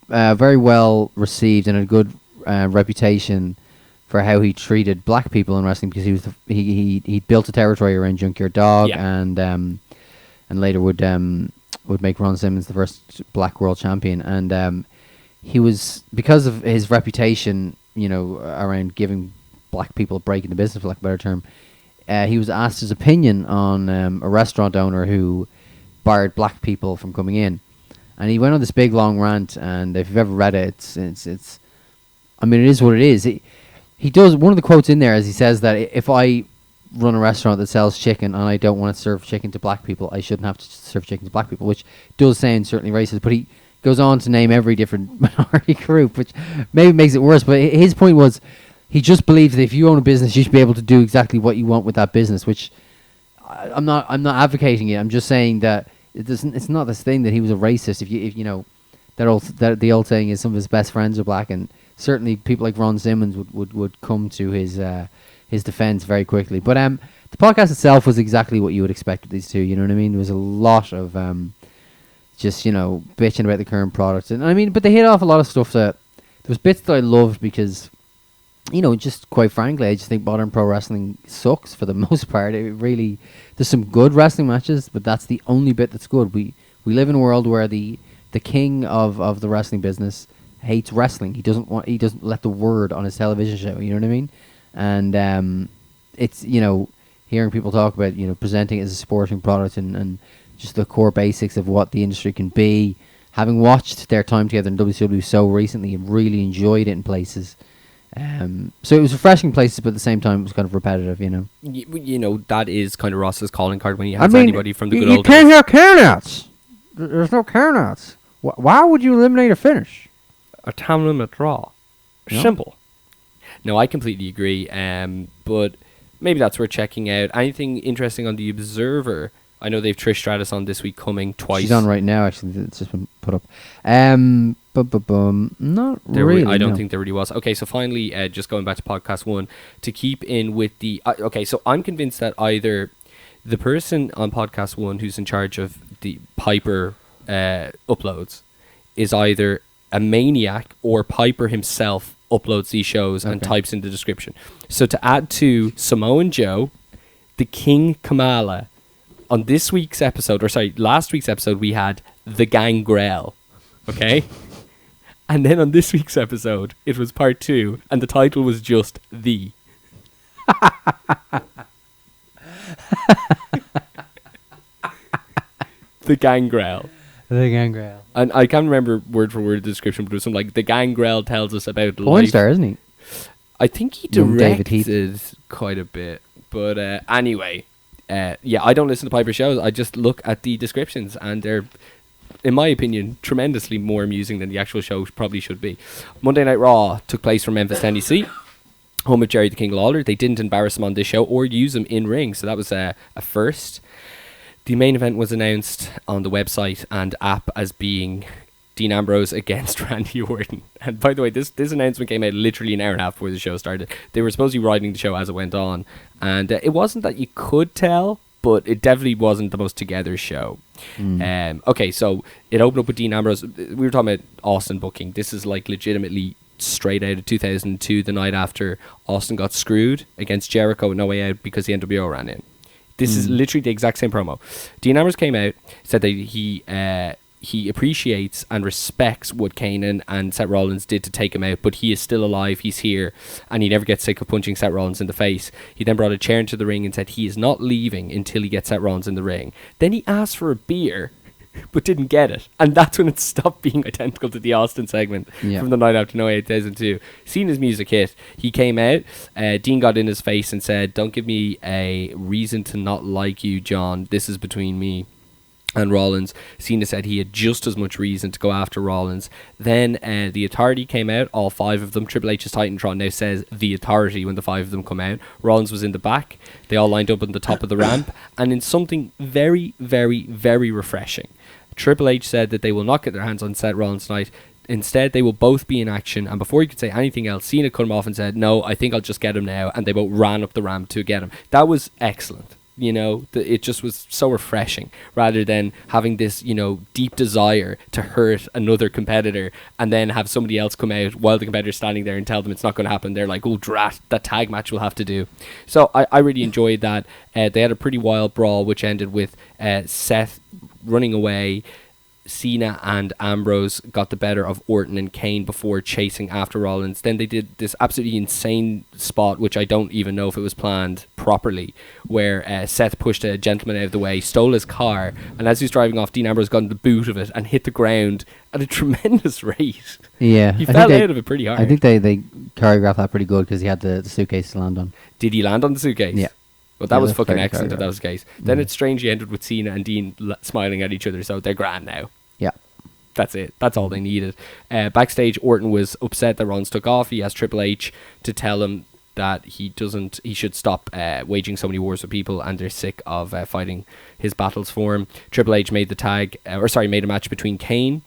S2: very well received and a good reputation for how he treated black people in wrestling, because he built a territory around Junkyard Dog, and later would make Ron Simmons the first black world champion, and he was, because of his reputation, around giving black people a break in the business, for lack of a better term, he was asked his opinion on a restaurant owner who barred black people from coming in, and he went on this big long rant. And if you've ever read it, it's I mean, it is what it is. He does, one of the quotes in there is he says that if I run a restaurant that sells chicken and I don't want to serve chicken to black people, I shouldn't have to serve chicken to black people, which does sound certainly racist, but he goes on to name every different minority group, which maybe makes it worse. But his point was, he just believes that if you own a business, you should be able to do exactly what you want with that business, which I'm not advocating it. I'm just saying that it's not this thing that he was a racist. If you know that the old saying is some of his best friends are black, and certainly people like Ron Simmons would come to his defense very quickly. But the podcast itself was exactly what you would expect with these two. You know what I mean? There was a lot of just bitching about the current product, and I mean, but they hit off a lot of stuff that there was bits that I loved, because just quite frankly, I just think modern pro wrestling sucks for the most part. It really, there's some good wrestling matches, but that's the only bit that's good. We live in a world where the king of the wrestling business hates wrestling. He doesn't let the word on his television show. You know what I mean? And it's hearing people talk about presenting it as a sporting product and just the core basics of what the industry can be. Having watched their time together in WCW so recently and really enjoyed it in places. So it was refreshing places, but at the same time it was kind of repetitive, you know.
S1: You know, that is kind of Ross's calling card when he has anybody from the good old
S2: days. You can't
S1: days.
S2: have countouts. There's no countouts. Why would you eliminate a finish?
S1: A time limit draw.
S2: No.
S1: Simple. No, I completely agree. But maybe that's worth checking out. Anything interesting on the Observer? I know they've Trish Stratus on this week, coming twice.
S2: She's on right now, actually. It's just been put up. Not really.
S1: I don't think there really was. Okay, so finally, just going back to podcast 1, to keep in with the... okay, so I'm convinced that either the person on podcast 1 who's in charge of the Piper uploads is either a maniac, or Piper himself uploads these shows and types in the description. So to add to Samoan Joe, the King Kamala, on this week's episode, or sorry, last week's episode, we had the Gangrel, okay? And then on this week's episode, it was part 2, and the title was just The. The Gangrel.
S2: The Gangrel.
S1: And I can't remember word for word the description, but it was something like, the Gangrel tells us about
S2: Porn
S1: life.
S2: star, isn't he?
S1: I think he
S2: Young David
S1: directed quite a bit. But anyway, yeah, I don't listen to Piper shows. I just look at the descriptions, and they're, in my opinion, tremendously more amusing than the actual show probably should be. Monday Night Raw took place from Memphis, Tennessee, home of Jerry the King Lawler. They didn't embarrass him on this show or use him in ring, so that was a first. The main event was announced on the website and app as being Dean Ambrose against Randy Orton. And by the way, this announcement came out literally an hour and a half before the show started. They were supposed to be writing the show as it went on, and it wasn't that you could tell, but it definitely wasn't the most together show. Okay, so it opened up with Dean Ambrose. We were talking about Austin booking. This is like legitimately straight out of 2002, the night after Austin got screwed against Jericho with No Way Out because the NWO ran in. This is literally the exact same promo. Dean Ambrose came out, said that he appreciates and respects what Kanan and Seth Rollins did to take him out, but he is still alive, he's here, and he never gets sick of punching Seth Rollins in the face. He then brought a chair into the ring and said he is not leaving until he gets Seth Rollins in the ring. Then he asked for a beer, but didn't get it. And that's when it stopped being identical to the Austin segment from the night after No 2002. Cena's music hit. He came out. Dean got in his face and said, "Don't give me a reason to not like you, John. This is between me and Rollins." Cena said he had just as much reason to go after Rollins. Then the Authority came out, all 5 of them. Triple H's Titantron now says the Authority when the 5 of them come out. Rollins was in the back. They all lined up on the top of the ramp. And in something very, very, very refreshing, Triple H said that they will not get their hands on Seth Rollins tonight. Instead, they will both be in action. And before he could say anything else, Cena cut him off and said, "No, I think I'll just get him now." And they both ran up the ramp to get him. That was excellent. You know, it just was so refreshing, rather than having this, you know, deep desire to hurt another competitor and then have somebody else come out while the competitor's standing there and tell them it's not going to happen. They're like, "Oh, drat, that tag match will have to do." So I really enjoyed that. They had a pretty wild brawl, which ended with Seth running away. Cena and Ambrose got the better of Orton and Kane before chasing after Rollins. Then they did this absolutely insane spot, which I don't even know if it was planned properly, where Seth pushed a gentleman out of the way, stole his car, and as he was driving off, Dean Ambrose got in the boot of it and hit the ground at a tremendous rate.
S2: Yeah,
S1: he fell out of it pretty hard.
S2: I think they choreographed that pretty good because he had the suitcase to land on.
S1: Did he land on the suitcase?
S2: Yeah.
S1: Well, that was fucking excellent if that was the case. Then it strangely ended with Cena and Dean smiling at each other, so they're grand now.
S2: Yeah.
S1: That's it. That's all they needed. Backstage, Orton was upset that Rollins took off. He asked Triple H to tell him that he should stop waging so many wars with people, and they're sick of fighting his battles for him. Triple H made made a match between Kane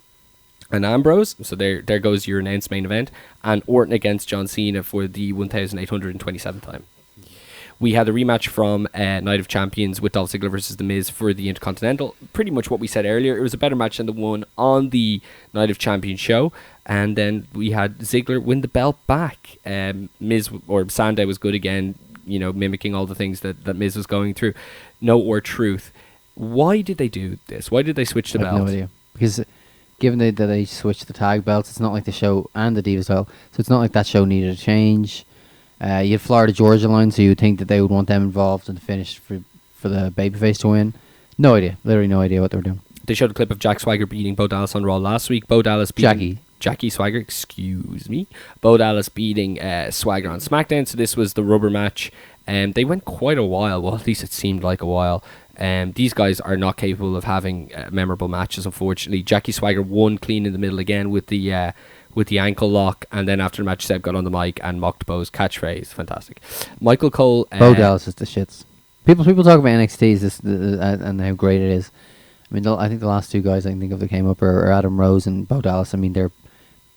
S1: and Ambrose. So there goes your announced main event. And Orton against John Cena for the 1827th time. We had a rematch from Night of Champions with Dolph Ziggler versus The Miz for the Intercontinental. Pretty much what we said earlier. It was a better match than the one on the Night of Champions show. And then we had Ziggler win the belt back. Miz or Sanday was good again, you know, mimicking all the things that Miz was going through. No or Truth. Why did they do this? Why did they switch the belt?
S2: I have no idea. Because given that they switched the tag belts, it's not like the show and the Divas belt. So it's not like that show needed a change. You had Florida Georgia line, so you would think that they would want them involved in the finish for the babyface to win. No idea. Literally no idea what they were doing.
S1: They showed a clip of Jack Swagger beating Bo Dallas on Raw last week. Bo Dallas beating... Jackie Swagger, excuse me. Bo Dallas beating Swagger on SmackDown. So this was the rubber match. They went quite a while. Well, at least it seemed like a while. These guys are not capable of having memorable matches, unfortunately. Jackie Swagger won clean in the middle again with the ankle lock, and then after the match, Seb got on the mic and mocked Bo's catchphrase. Fantastic. Michael Cole.
S2: Bo Dallas is the shits. People talk about NXT and how great it is. I mean, I think the last two guys I can think of that came up are Adam Rose and Bo Dallas. I mean, they're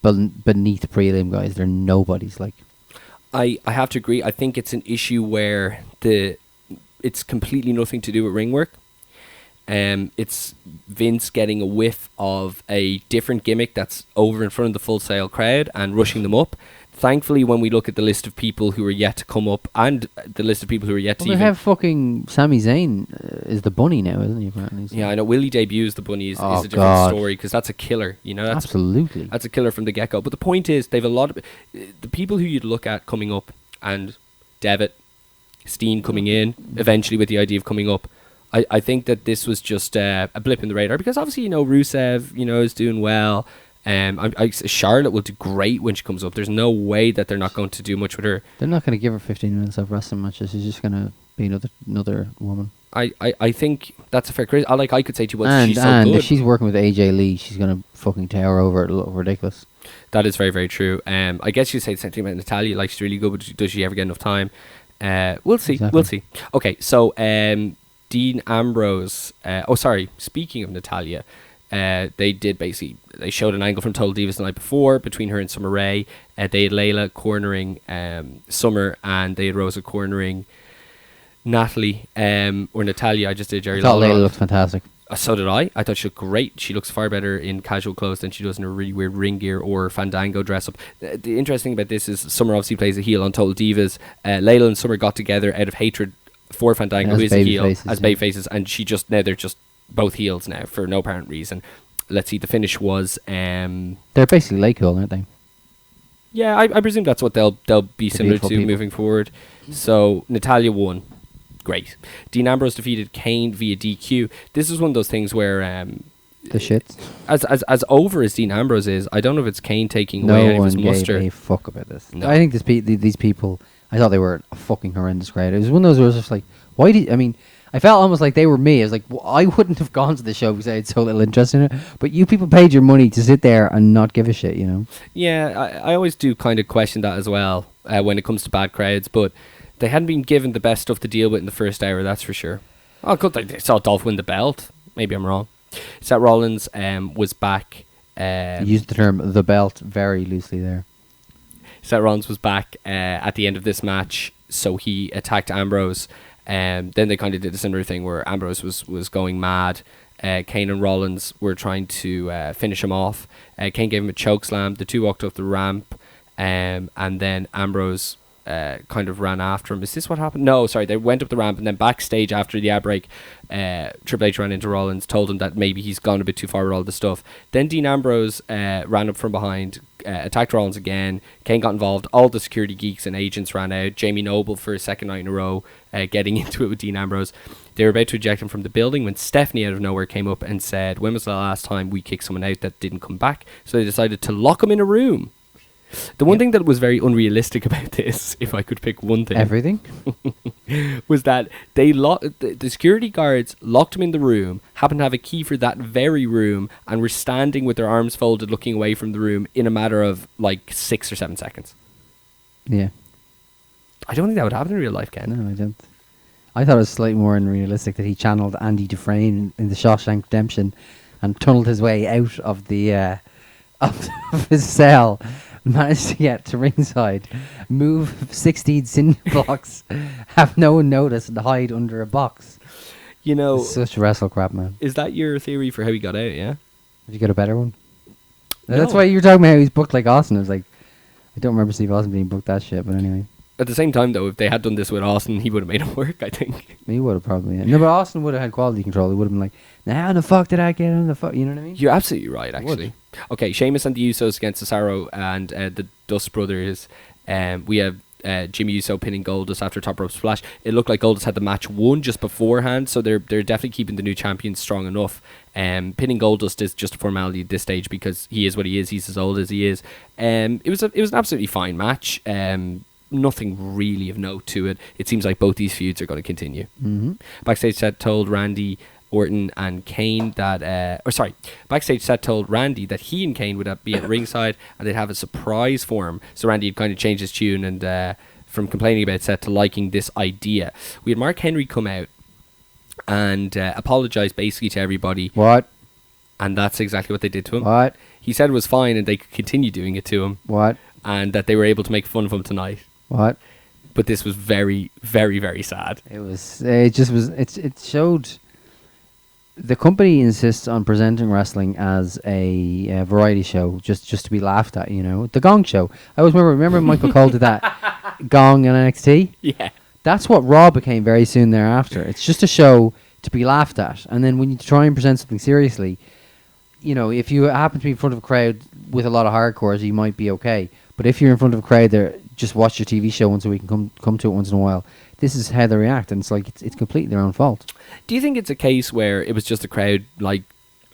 S2: beneath prelim guys. They're nobodies. Like,
S1: I have to agree. I think it's an issue where it's completely nothing to do with ring work. It's Vince getting a whiff of a different gimmick that's over in front of the Full Sail crowd and rushing them up. Thankfully, when we look at the list of people who are yet to come up and the list of people who are yet to
S2: they
S1: even...
S2: have fucking Sami Zayn is the bunny now, isn't he? Apparently.
S1: Yeah, I know. Willie debuts the bunny is a different story, because that's a killer. You know,
S2: absolutely.
S1: That's a killer from the get-go. But the point is, they've a lot of... The people who you'd look at coming up, and Devitt, Steen coming in, eventually with the idea of coming up, I think that this was just a blip in the radar, because obviously, Rusev, is doing well. Charlotte will do great when she comes up. There's no way that they're not going to do much with her.
S2: They're not going to give her 15 minutes of wrestling matches. She's just going to be another woman.
S1: I think that's a fair criticism. I could say to you, she's so good.
S2: And if she's working with AJ Lee, she's going to fucking tower over it. Look ridiculous.
S1: That is very, very true. I guess you say the same thing about Natalia. Like, she's really good, but does she ever get enough time? We'll see. Exactly. We'll see. Okay, so Dean Ambrose. Speaking of Natalia. They showed an angle from Total Divas the night before between her and Summer Rae. They had Layla cornering Summer, and they had Rosa cornering Natalie, or Natalia. I just did Jerry Lawler.
S2: I thought Layla looked fantastic.
S1: So did I. I thought she looked great. She looks far better in casual clothes than she does in a really weird ring gear or Fandango dress up. The interesting thing about this is Summer obviously plays a heel on Total Divas. Layla and Summer got together out of hatred for Fandango, who is a heel, as baby faces, and they're just both heels now for no apparent reason. Let's see, the finish was...
S2: they're basically like cool, aren't they?
S1: Yeah, I presume that's what they'll be similar to people moving forward. So, Natalia won. Great. Dean Ambrose defeated Kane via DQ. This is one of those things where...
S2: the shit.
S1: As over as Dean Ambrose is, I don't know if it's Kane taking away any of his muster.
S2: No one gave a fuck about this. No. I think these people... I thought they were a fucking horrendous crowd. It was one of those where I was just like, why did... I mean... I felt almost like they were me. I was like, I wouldn't have gone to the show because I had so little interest in it. But you people paid your money to sit there and not give a shit,
S1: Yeah, I always do kind of question that as well when it comes to bad crowds. But they hadn't been given the best stuff to deal with in the first hour, that's for sure. Oh, good. They saw Dolph win the belt. Maybe I'm wrong. Seth Rollins was back.
S2: You used the term "the belt" very loosely there.
S1: Seth Rollins was back at the end of this match, so he attacked Ambrose. Then they kind of did a similar thing where Ambrose was going mad. Kane and Rollins were trying to finish him off. Kane gave him a choke slam. The two walked up the ramp, and then Ambrose kind of ran after him. Is this what happened? No, sorry. They went up the ramp, and then backstage after the ad break, Triple H ran into Rollins, told him that maybe he's gone a bit too far with all the stuff. Then Dean Ambrose ran up from behind, attacked Rollins again. Kane got involved. All the security geeks and agents ran out. Jamie Noble for a second night in a row getting into it with Dean Ambrose. They were about to eject him from the building when Stephanie out of nowhere came up and said, when was the last time we kicked someone out that didn't come back? So they decided to lock him in a room. The one thing that was very unrealistic about this, if I could pick one thing,
S2: everything,
S1: was that they the security guards locked him in the room, happened to have a key for that very room, and were standing with their arms folded looking away from the room in a matter of like 6 or 7 seconds.
S2: Yeah.
S1: I don't think that would happen in real life, Ken.
S2: No, I don't. I thought it was slightly more unrealistic that he channeled Andy Dufresne in the Shawshank Redemption and tunneled his way out of the of his cell. Managed to get to ringside, move 16 cinder blocks, have no one notice, and hide under a box. It's such wrestle crap, man.
S1: Is that your theory for how he got out? Yeah.
S2: Have you got a better one?
S1: No.
S2: That's why you're talking about how he's booked like Austin. I was like, I don't remember Steve Austin being booked that shit, but anyway.
S1: At the same time, though, if they had done this with Austin, he would have made it work, I think.
S2: He would have probably. Yeah. No, but Austin would have had quality control. He would have been like, now how the fuck did I get in the fuck? You know what I mean?
S1: You're absolutely right, actually. Okay, Sheamus and the Usos against Cesaro and the Dust Brothers. We have Jimmy Uso pinning Goldust after top rope splash. It looked like Goldust had the match won just beforehand, so they're definitely keeping the new champion strong enough. Pinning Goldust is just a formality at this stage because he is what he is. He's as old as he is. It was an absolutely fine match. Nothing really of note to it. It seems like both these feuds are going to continue.
S2: Mm-hmm.
S1: Backstage Seth told Randy Orton and Kane that backstage Seth told Randy that he and Kane would be at ringside and they'd have a surprise for him. So Randy had kind of changed his tune and from complaining about Seth to liking this idea. We had Mark Henry come out and apologise basically to everybody.
S2: What?
S1: And that's exactly what they did to him.
S2: What?
S1: He said it was fine and they could continue doing it to him.
S2: What?
S1: And that they were able to make fun of him tonight.
S2: What?
S1: But this was very, very, very sad.
S2: It showed the company insists on presenting wrestling as a variety show just to be laughed at, you know. The Gong Show. I always remember Michael Cole did that Gong in NXT?
S1: Yeah.
S2: That's what Raw became very soon thereafter. It's just a show to be laughed at. And then when you try and present something seriously, you know, if you happen to be in front of a crowd with a lot of hardcores, you might be okay. But if you're in front of a crowd there, just watch your TV show once a week and come to it once in a while. This is how they react, and it's like it's completely their own fault.
S1: Do you think it's a case where it was just the crowd, like,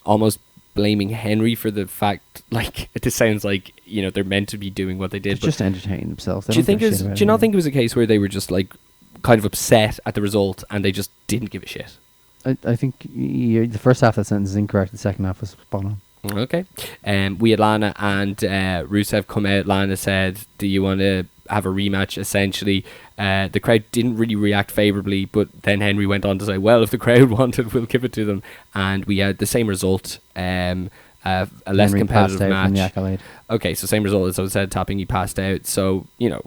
S1: almost blaming Henry for the fact, like, it just sounds like, you know, they're meant to be doing what they did.
S2: They're just entertaining themselves.
S1: Do you not think it was a case where they were just, like, kind of upset at the result and they just didn't give a shit?
S2: I think the first half of that sentence is incorrect. The second half was spot on.
S1: Okay. We had Lana and Rusev come out. Lana said, do you want to have a rematch, essentially? The crowd didn't really react favourably, but then Henry went on to say, well, if the crowd wanted, we'll give it to them. And we had the same result, a less
S2: Henry
S1: competitive
S2: passed out from the
S1: match.
S2: accolade.
S1: Okay, so same result as I said, tapping, he passed out. So, you know,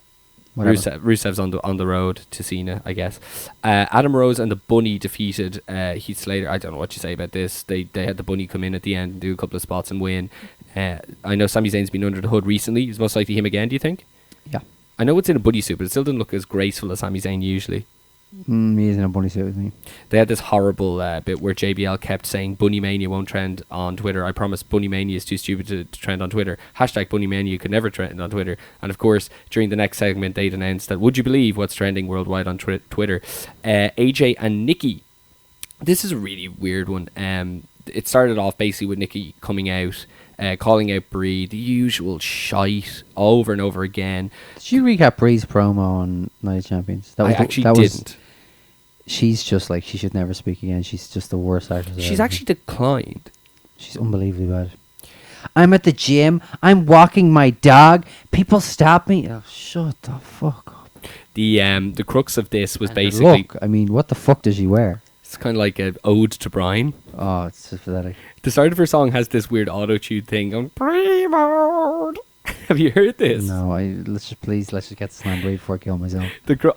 S1: Rusev's on the road to Cena, I guess. Adam Rose and the Bunny defeated Heath Slater. I don't know what you say about this. They had the Bunny come in at the end and do a couple of spots and win. I know Sami Zayn's been under the hood recently. It's most likely him again, do you think?
S2: Yeah.
S1: I know it's in a bunny suit, but it still didn't look as graceful as Sami Zayn usually.
S2: He is in a bunny suit with me.
S1: They had this horrible bit where JBL kept saying Bunny Mania won't trend on Twitter. I promise Bunny Mania is too stupid to trend on Twitter. Hashtag Bunny Mania could never trend on Twitter. And of course, during the next segment, they'd announced that, would you believe what's trending worldwide on Twitter? AJ and Nikki. This is a really weird one. It started off basically with Nikki coming out, calling out Brie, the usual shite over and over again.
S2: Did you recap Brie's promo on Night of Champions?
S1: I actually didn't.
S2: She's just like, she should never speak again. She's just the worst actress.
S1: She's actually declined.
S2: She's unbelievably bad. I'm at the gym. I'm walking my dog. People stop me. Oh, shut the fuck up.
S1: The crux of this was
S2: And
S1: basically...
S2: Look, I mean, what the fuck does she wear?
S1: It's kind of like an ode to Brian.
S2: Oh, it's just pathetic.
S1: The start of her song has this weird auto-tune thing going, Pre-mode. Have you heard this?
S2: No, let's just get to Slamboree before I kill myself.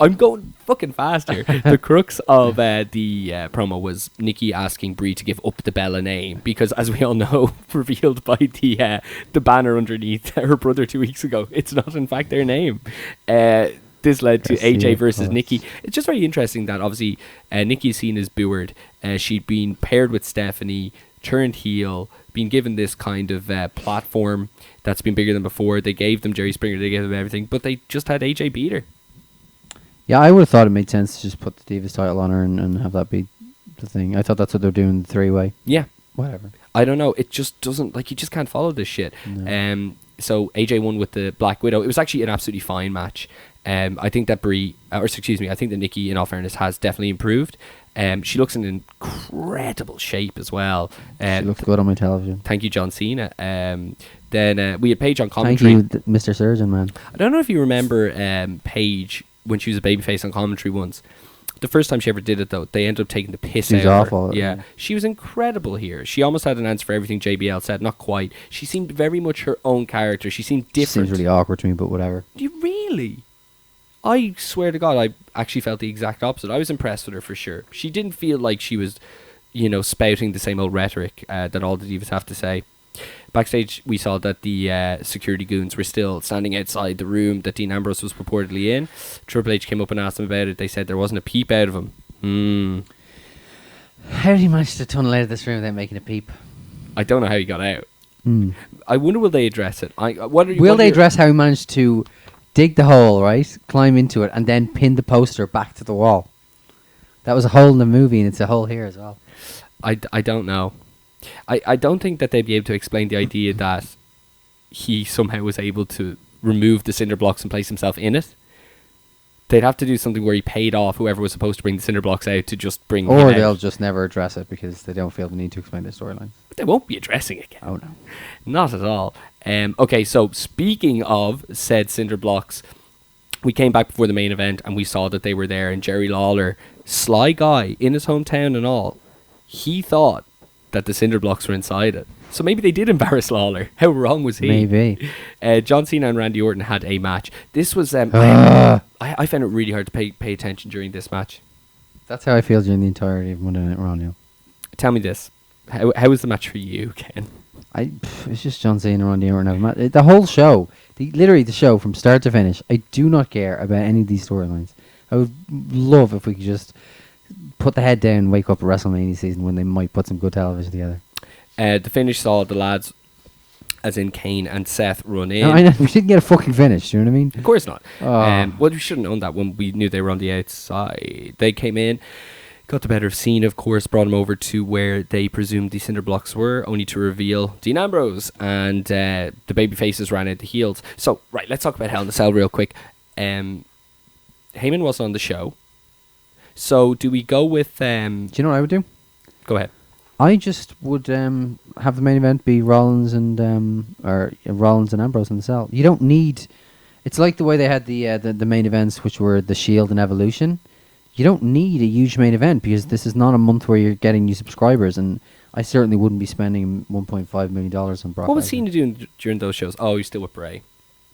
S1: I'm going fucking fast here. The crux of the promo was Nikki asking Brie to give up the Bella name because, as we all know, revealed by the banner underneath her brother 2 weeks ago, it's not in fact their name. This led to AJ versus Nikki. It's just very interesting that obviously Nikki is seen as Booard. She'd been paired with Stephanie, turned heel, been given this kind of platform that's been bigger than before. They gave them Jerry Springer, they gave them everything, but they just had AJ beat her.
S2: Yeah, I would have thought it made sense to just put the Divas title on her and have that be the thing. I thought that's what they're doing, the three-way.
S1: Yeah.
S2: Whatever.
S1: I don't know. It just doesn't, like, you just can't follow this shit.
S2: No.
S1: So AJ won with the Black Widow. It was actually an absolutely fine match. I think that I think that Nikki, in all fairness, has definitely improved. She looks in incredible shape as well.
S2: She looks good on my television.
S1: Thank you, John Cena. Then we had Paige on commentary.
S2: Thank you, Mr. Surgeon, man.
S1: I don't know if you remember Paige when she was a babyface on commentary once. The first time she ever did it, though, they ended up taking the piss out of her.
S2: She was awful.
S1: Yeah, she was incredible here. She almost had an answer for everything JBL said. Not quite. She seemed very much her own character. She seemed different.
S2: She seems really awkward to me, but whatever.
S1: Do you really? I swear to God, I actually felt the exact opposite. I was impressed with her for sure. She didn't feel like she was, spouting the same old rhetoric that all the divas have to say. Backstage, we saw that the security goons were still standing outside the room that Dean Ambrose was purportedly in. Triple H came up and asked them about it. They said there wasn't a peep out of him.
S2: How did he manage to tunnel out of this room without making a peep?
S1: I don't know how he got out. I wonder will they address it.
S2: Will they address how he managed to dig the hole, right? Climb into it, and then pin the poster back to the wall. That was a hole in the movie, and it's a hole here as well.
S1: I don't know. I don't think that they'd be able to explain the idea that he somehow was able to remove the cinder blocks and place himself in it. They'd have to do something where he paid off whoever was supposed to bring the cinder blocks out to just bring him
S2: Or
S1: out.
S2: they'll just never address it because they don't feel the need to explain their storyline.
S1: But they won't be addressing it again.
S2: Oh, no.
S1: Not at all. Okay, so speaking of said cinder blocks, we came back before the main event and we saw that they were there, and Jerry Lawler, sly guy in his hometown and all, he thought that the cinder blocks were inside it. So maybe they did embarrass Lawler. How wrong was he?
S2: Maybe.
S1: John Cena and Randy Orton had a match. This was... I found it really hard to pay attention during this match.
S2: That's how I feel during the entirety of Monday Night Raw now.
S1: Tell me this. How was the match for you, Ken?
S2: It's just John Cena and Randy Orton. The whole show, literally the show from start to finish, I do not care about any of these storylines. I would love if we could just put the head down and wake up at WrestleMania season when they might put some good television together.
S1: The finish saw the lads, as in Kane and Seth, run in.
S2: No, I know, we didn't get a fucking finish, do you know what I mean?
S1: Of course not.
S2: Oh.
S1: Well, we should have known that when we knew they were on the outside. They came in, got the better of Cena, of course, brought him over to where they presumed the cinder blocks were, only to reveal Dean Ambrose, and the baby faces ran out the heels. So, right, let's talk about Hell in a Cell real quick. Heyman was on the show. So, do we go with...
S2: Do you know what I would do?
S1: Go ahead.
S2: I just would have the main event be Rollins and Rollins and Ambrose in the cell. You don't need... It's like the way they had the main events, which were the Shield and Evolution. You don't need a huge main event because this is not a month where you're getting new subscribers, and I certainly wouldn't be spending $1.5 million on Brock.
S1: What was
S2: Lesnar.
S1: Cena doing during those shows? Oh, he's still with Bray.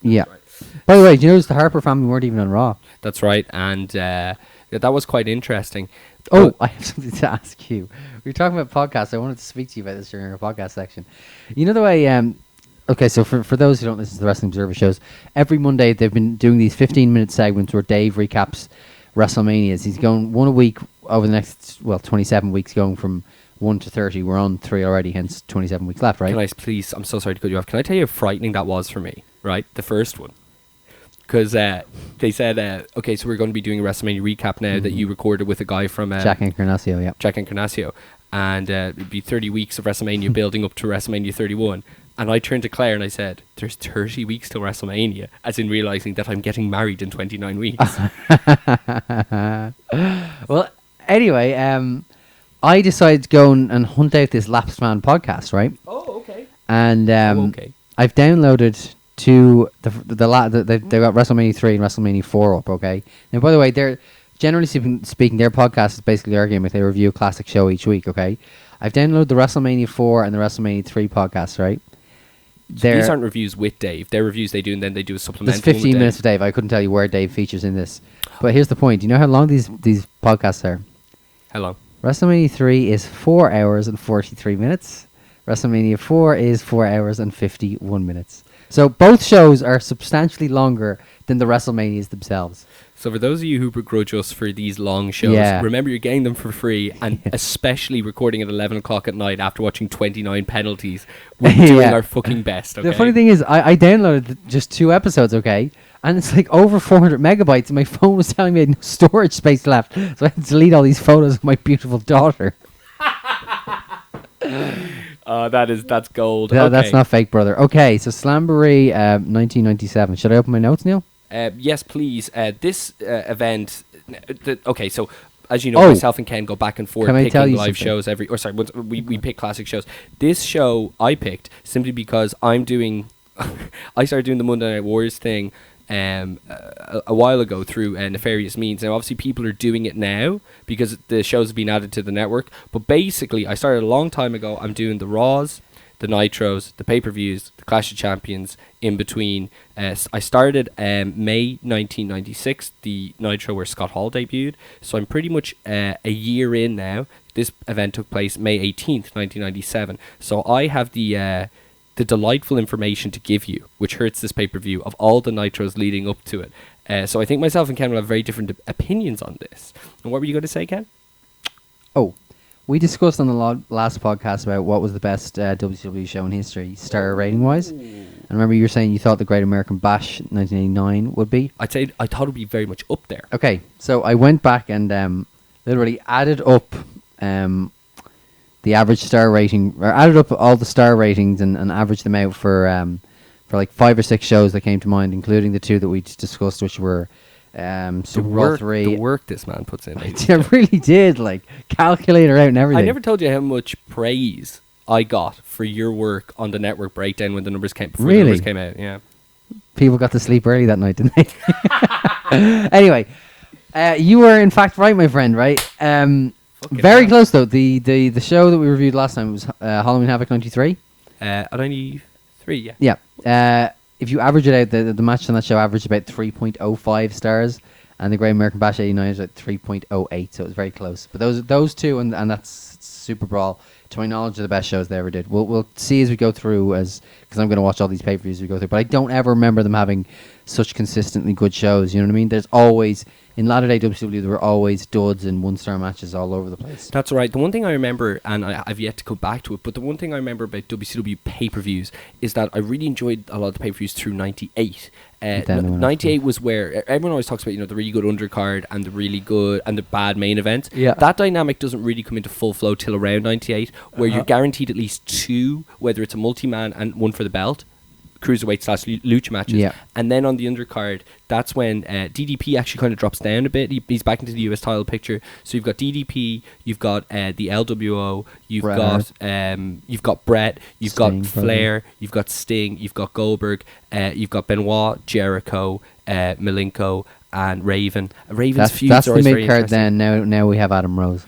S2: Yeah.
S1: Right.
S2: By the way, do you notice the Harper family weren't even on Raw?
S1: That's right, and that was quite interesting.
S2: Oh, I have something to ask you. We were talking about podcasts. I wanted to speak to you about this during our podcast section. You know the way... okay, so for those who don't listen to the Wrestling Observer shows, every Monday they've been doing these 15-minute segments where Dave recaps WrestleManias. He's going one a week over the next, 27 weeks, going from 1 to 30. We're on 3 already, hence 27 weeks left, right?
S1: Can I please... I'm so sorry to cut you off. Can I tell you how frightening that was for me, right? The first one. Because they said, okay, so we're going to be doing a WrestleMania recap now that you recorded with a guy from...
S2: Jack Encarnacio, yeah.
S1: Jack Encarnacio. And it'd be 30 weeks of WrestleMania building up to WrestleMania 31. And I turned to Claire and I said, there's 30 weeks till WrestleMania, as in realising that I'm getting married in 29 weeks.
S2: Well, anyway, I decided to go and hunt out this Lapsed Man podcast, right?
S1: Oh, okay.
S2: And
S1: okay.
S2: I've downloaded to they've got WrestleMania 3 and WrestleMania 4 up, okay? Now, by the way, they're generally speaking, their podcast is basically their game if they review a classic show each week, okay? I've downloaded the WrestleMania 4 and the WrestleMania 3 podcasts, right?
S1: So these aren't reviews with Dave. They're reviews they do, and then they do a supplemental.
S2: There's 15 minutes of Dave. I couldn't tell you where Dave features in this. But here's the point. Do you know how long these podcasts are?
S1: How long?
S2: WrestleMania 3 is 4 hours and 43 minutes. WrestleMania 4 is 4 hours and 51 minutes. So both shows are substantially longer than the WrestleManias themselves.
S1: So for those of you who begrudge us for these long shows, remember you're getting them for free, and especially recording at 11 o'clock at night after watching 29 penalties. We're doing our fucking best, okay?
S2: The funny thing is, I downloaded just 2 episodes, okay? And it's like over 400 megabytes, and my phone was telling me I had no storage space left. So I had to delete all these photos of my beautiful daughter.
S1: That's gold.
S2: No,
S1: okay.
S2: That's not fake, brother. Okay, so Slamboree 1997. Should I open my notes, Neil?
S1: Yes, please. This event... okay, so... As you know, myself and Ken go back and forth picking live shows we pick classic shows. This show I picked simply because I started doing the Monday Night Wars thing a while ago through nefarious means. Now, obviously, people are doing it now because the shows have been added to the network. But basically, I started a long time ago. I'm doing the Raws, the Nitros, the pay-per-views, the Clash of Champions in between. I started May 1996, the Nitro where Scott Hall debuted. So I'm pretty much a year in now. This event took place May 18th, 1997. So I have the delightful information to give you, which hurts this pay-per-view, of all the Nitros leading up to it. So I think myself and Ken will have very different opinions on this. And what were you going to say, Ken?
S2: Oh, we discussed on the last podcast about what was the best WWE show in history, star rating-wise. And remember, you were saying you thought the Great American Bash 1989 would be.
S1: I thought it would be very much up there.
S2: Okay, so I went back and literally added up the average star rating, or added up all the star ratings and averaged them out for like 5 or 6 shows that came to mind, including the 2 that we just discussed, which were Super Bowl 3.
S1: The work this man puts in.
S2: I really did, like, calculator out and everything.
S1: I never told you how much praise I got for your work on the network breakdown when the numbers came before the numbers came out. Yeah,
S2: people got to sleep early that night, didn't they? Anyway, you were in fact right, my friend. Right, very close though. The show that we reviewed last time was Halloween Havoc 93.
S1: 93, yeah.
S2: Yeah. If you average it out, the match on that show averaged about 3.05 stars, and the Great American Bash 89 is at 3.08, so it was very close. But those two, and that's Super Brawl, to my knowledge, are the best shows they ever did. We'll see as we go through, because I'm going to watch all these pay-per-views as we go through. But I don't ever remember them having such consistently good shows. You know what I mean? There's always, in latter-day WCW, there were always duds and one-star matches all over the place.
S1: That's right. The one thing I remember, and I've yet to go back to it, but the one thing I remember about WCW pay-per-views is that I really enjoyed a lot of the pay-per-views through 98. 98 was where everyone always talks about, the really good undercard and the really good and the bad main event.
S2: Yeah.
S1: That dynamic doesn't really come into full flow till around 98, where you're guaranteed at least 2, whether it's a multi-man and one for the belt, cruiserweight / lucha matches.
S2: Yeah.
S1: And then on the undercard, that's when DDP actually kind of drops down a bit. He's back into the US title picture. So you've got DDP, you've got the LWO, you've got Brett, you've
S2: Sting,
S1: got Flair, you've got Sting, you've got Goldberg, you've got Benoit, Jericho, Malenko, and Raven. Raven's feuds
S2: that's
S1: are
S2: the
S1: always very
S2: mid-card
S1: interesting.
S2: then. Now we have Adam Rose.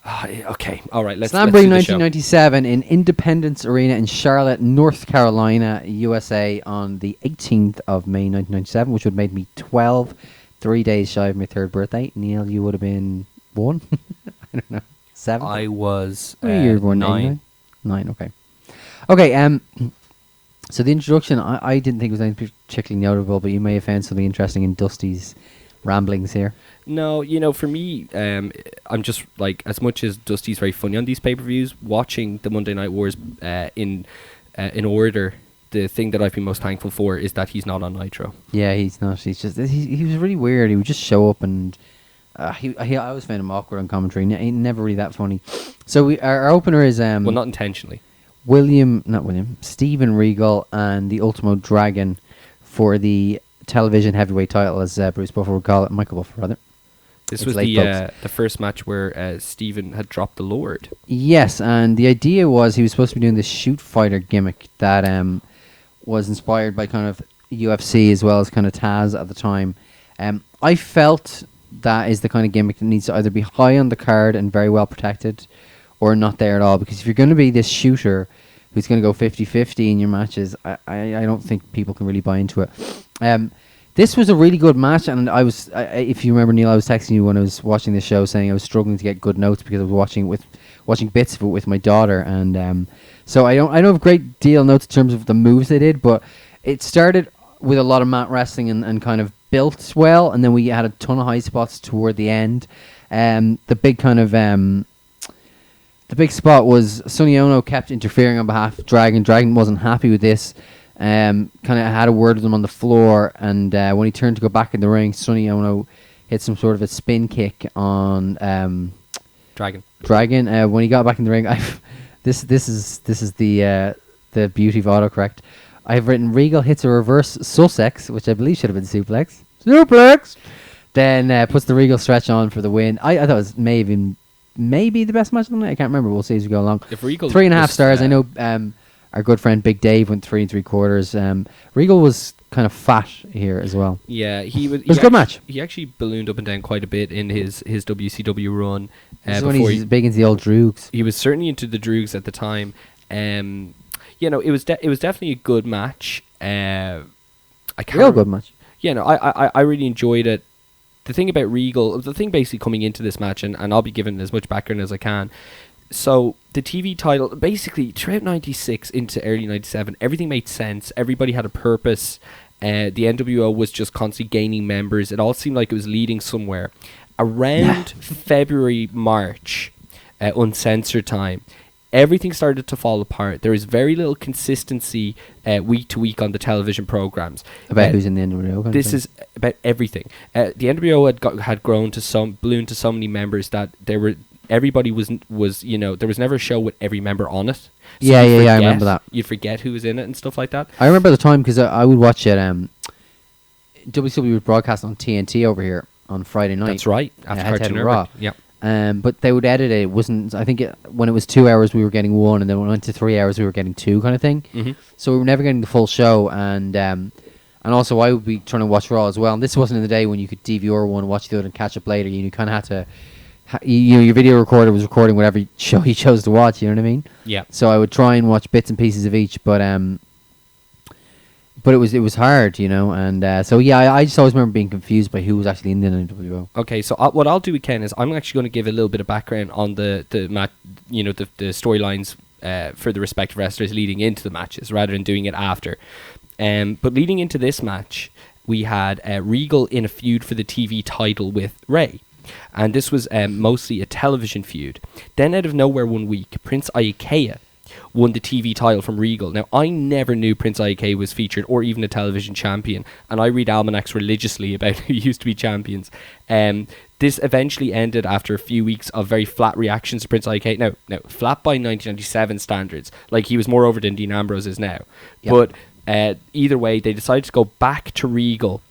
S1: Okay, all right. Let's
S2: Slamboree
S1: do the show.
S2: 1997 in Independence Arena in Charlotte, North Carolina, USA, on the 18th of May 1997, which would have made me 12, 3 days shy of my 3rd birthday. Neil, you would have been 1? I don't know. 7?
S1: I was
S2: you were born
S1: 9.
S2: 9, okay. Okay, so the introduction, I didn't think it was anything particularly notable, but you may have found something interesting in Dusty's ramblings here.
S1: No, for me, I'm just like, as much as Dusty's very funny on these pay-per-views, watching the Monday Night Wars in order, the thing that I've been most thankful for is that he's not on Nitro.
S2: Yeah, he's not. He's just he was really weird. He would just show up and I always found him awkward on commentary. He never really that funny. So our opener is
S1: well, not intentionally.
S2: Steven Regal and the Ultimo Dragon for the television heavyweight title, as Bruce Buffer would call it, Michael Buffer rather.
S1: This was the first match where Steven had dropped the Lord. Yes,
S2: and the idea was he was supposed to be doing this shoot fighter gimmick that was inspired by kind of UFC as well as kind of Taz at the time. I felt that is the kind of gimmick that needs to either be high on the card and very well protected, or not there at all. Because if you're going to be this shooter who's going to go 50-50 in your matches, I don't think people can really buy into it. This was a really good match, and if you remember, Neil, I was texting you when I was watching this show saying I was struggling to get good notes because I was watching bits of it with my daughter, and so I don't have a great deal of notes in terms of the moves they did, but it started with a lot of mat wrestling and kind of built well, and then we had a ton of high spots toward the end. The big spot was Sonny Ono kept interfering on behalf of Dragon. Dragon wasn't happy with this. Kind of had a word with him on the floor, and when he turned to go back in the ring, Sonny Ono hit some sort of a spin kick on
S1: Dragon.
S2: When he got back in the ring, this is the beauty of autocorrect. I've written Regal hits a reverse Sussex, which I believe should have been suplex. Then puts the Regal stretch on for the win. I thought it was maybe the best match of the night. I can't remember. We'll see as we go along.
S1: If Regal
S2: 3.5 stars. I know our good friend Big Dave went 3 3/4. Regal was kind of fat here as well.
S1: Yeah, it
S2: was a good match.
S1: He actually ballooned up and down quite a bit in his WCW run.
S2: This is when he's big into the old Droogs.
S1: He was certainly into the Droogs at the time. It was definitely a good match.
S2: Real good match.
S1: I really enjoyed it. The thing about Regal, the thing basically coming into this match, and I'll be given as much background as I can. So the TV title, basically throughout 96 into early 97, everything made sense. Everybody had a purpose. The NWO was just constantly gaining members. It all seemed like it was leading somewhere. Around February, March, uncensored time, everything started to fall apart. There is very little consistency week to week on the television programs.
S2: About who's in the NWO.
S1: This is about everything. The NWO had grown to ballooned to so many members that everybody was there was never a show with every member on it. So
S2: yeah, I remember that.
S1: You'd forget who was in it and stuff like that.
S2: I remember the time because I would watch it. WCW would broadcast on TNT over here on Friday night.
S1: That's right. After Cartoon
S2: Network.
S1: Yeah.
S2: But they would edit it. It wasn't. I think when it was 2 hours, we were getting one, and then when it went to 3 hours, we were getting two, kind of thing.
S1: Mm-hmm.
S2: So we were never getting the full show, and also I would be trying to watch Raw as well. And this wasn't in the day when you could DVR one, watch the other, and catch up later. You kind of had to. Your video recorder was recording whatever show you chose to watch. You know what I mean?
S1: Yeah.
S2: So I would try and watch bits and pieces of each, but it was hard, and so I just always remember being confused by who was actually in the NWO.
S1: Okay, so what I'll do with Ken is I'm actually going to give a little bit of background on the storylines for the respective wrestlers leading into the matches, rather than doing it after. But leading into this match, we had Regal in a feud for the TV title with Ray. And this was mostly a television feud. Then out of nowhere one week, Prince Iaukea won the TV title from Regal. Now, I never knew Prince Iaukea was featured or even a television champion, and I read almanacs religiously about who used to be champions. This eventually ended after a few weeks of very flat reactions to Prince Iaukea. Now, flat by 1997 standards. Like, he was more over than Dean Ambrose is now. Yep. But either way, they decided to go back to Regal.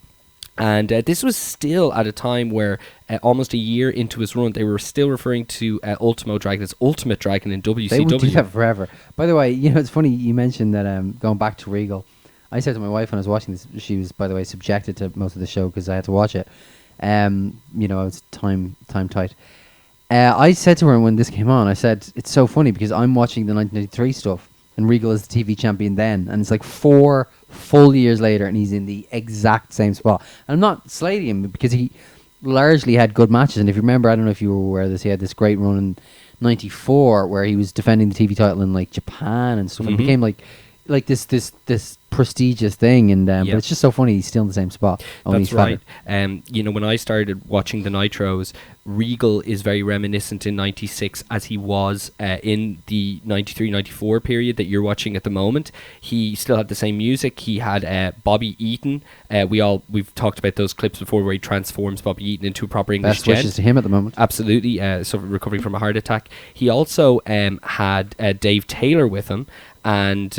S1: And this was still at a time where almost a year into his run, they were still referring to Ultimo Dragon as Ultimate Dragon in WCW.
S2: They would do that forever. By the way, it's funny you mentioned that going back to Regal. I said to my wife when I was watching this, she was, by the way, subjected to most of the show because I had to watch it. I was time tight. I said to her when this came on, I said, it's so funny because I'm watching the 1993 stuff and Regal is the TV champion then, and it's like 4 full years later and he's in the exact same spot. And I'm not slating him because he largely had good matches, and if you remember, I don't know if you were aware of this, he had this great run in 94 where he was defending the TV title in like Japan and stuff, and it became like this prestigious thing, and but it's just so funny he's still in the same spot.
S1: That's right. When I started watching the Nitros, Regal is very reminiscent in 96 as he was in the 93-94 period that you're watching at the moment. He still had the same music. He had Bobby Eaton. We've talked about those clips before where he transforms Bobby Eaton into a proper English
S2: Best wishes to him at the moment.
S1: Absolutely. So recovering from a heart attack. He also had Dave Taylor with him, and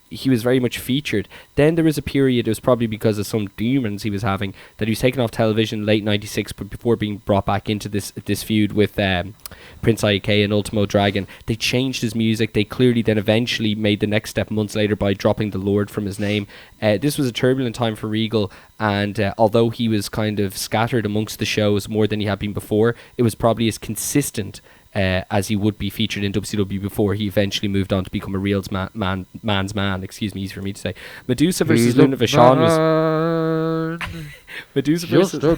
S1: he was very much featured. Then there was a period, it was probably because of some demons he was having, that he was taken off television late 96, but before being brought back into this feud with Prince Iaukea and Ultimo Dragon. They changed his music. They clearly then eventually made the next step months later by dropping the Lord from his name. This was a turbulent time for Regal, and although he was kind of scattered amongst the shows more than he had been before, it was probably as consistent as he would be featured in WCW before he eventually moved on to become a real man's man. Excuse me, easy for me to say. Medusa versus Luna Vachon was Medusa versus that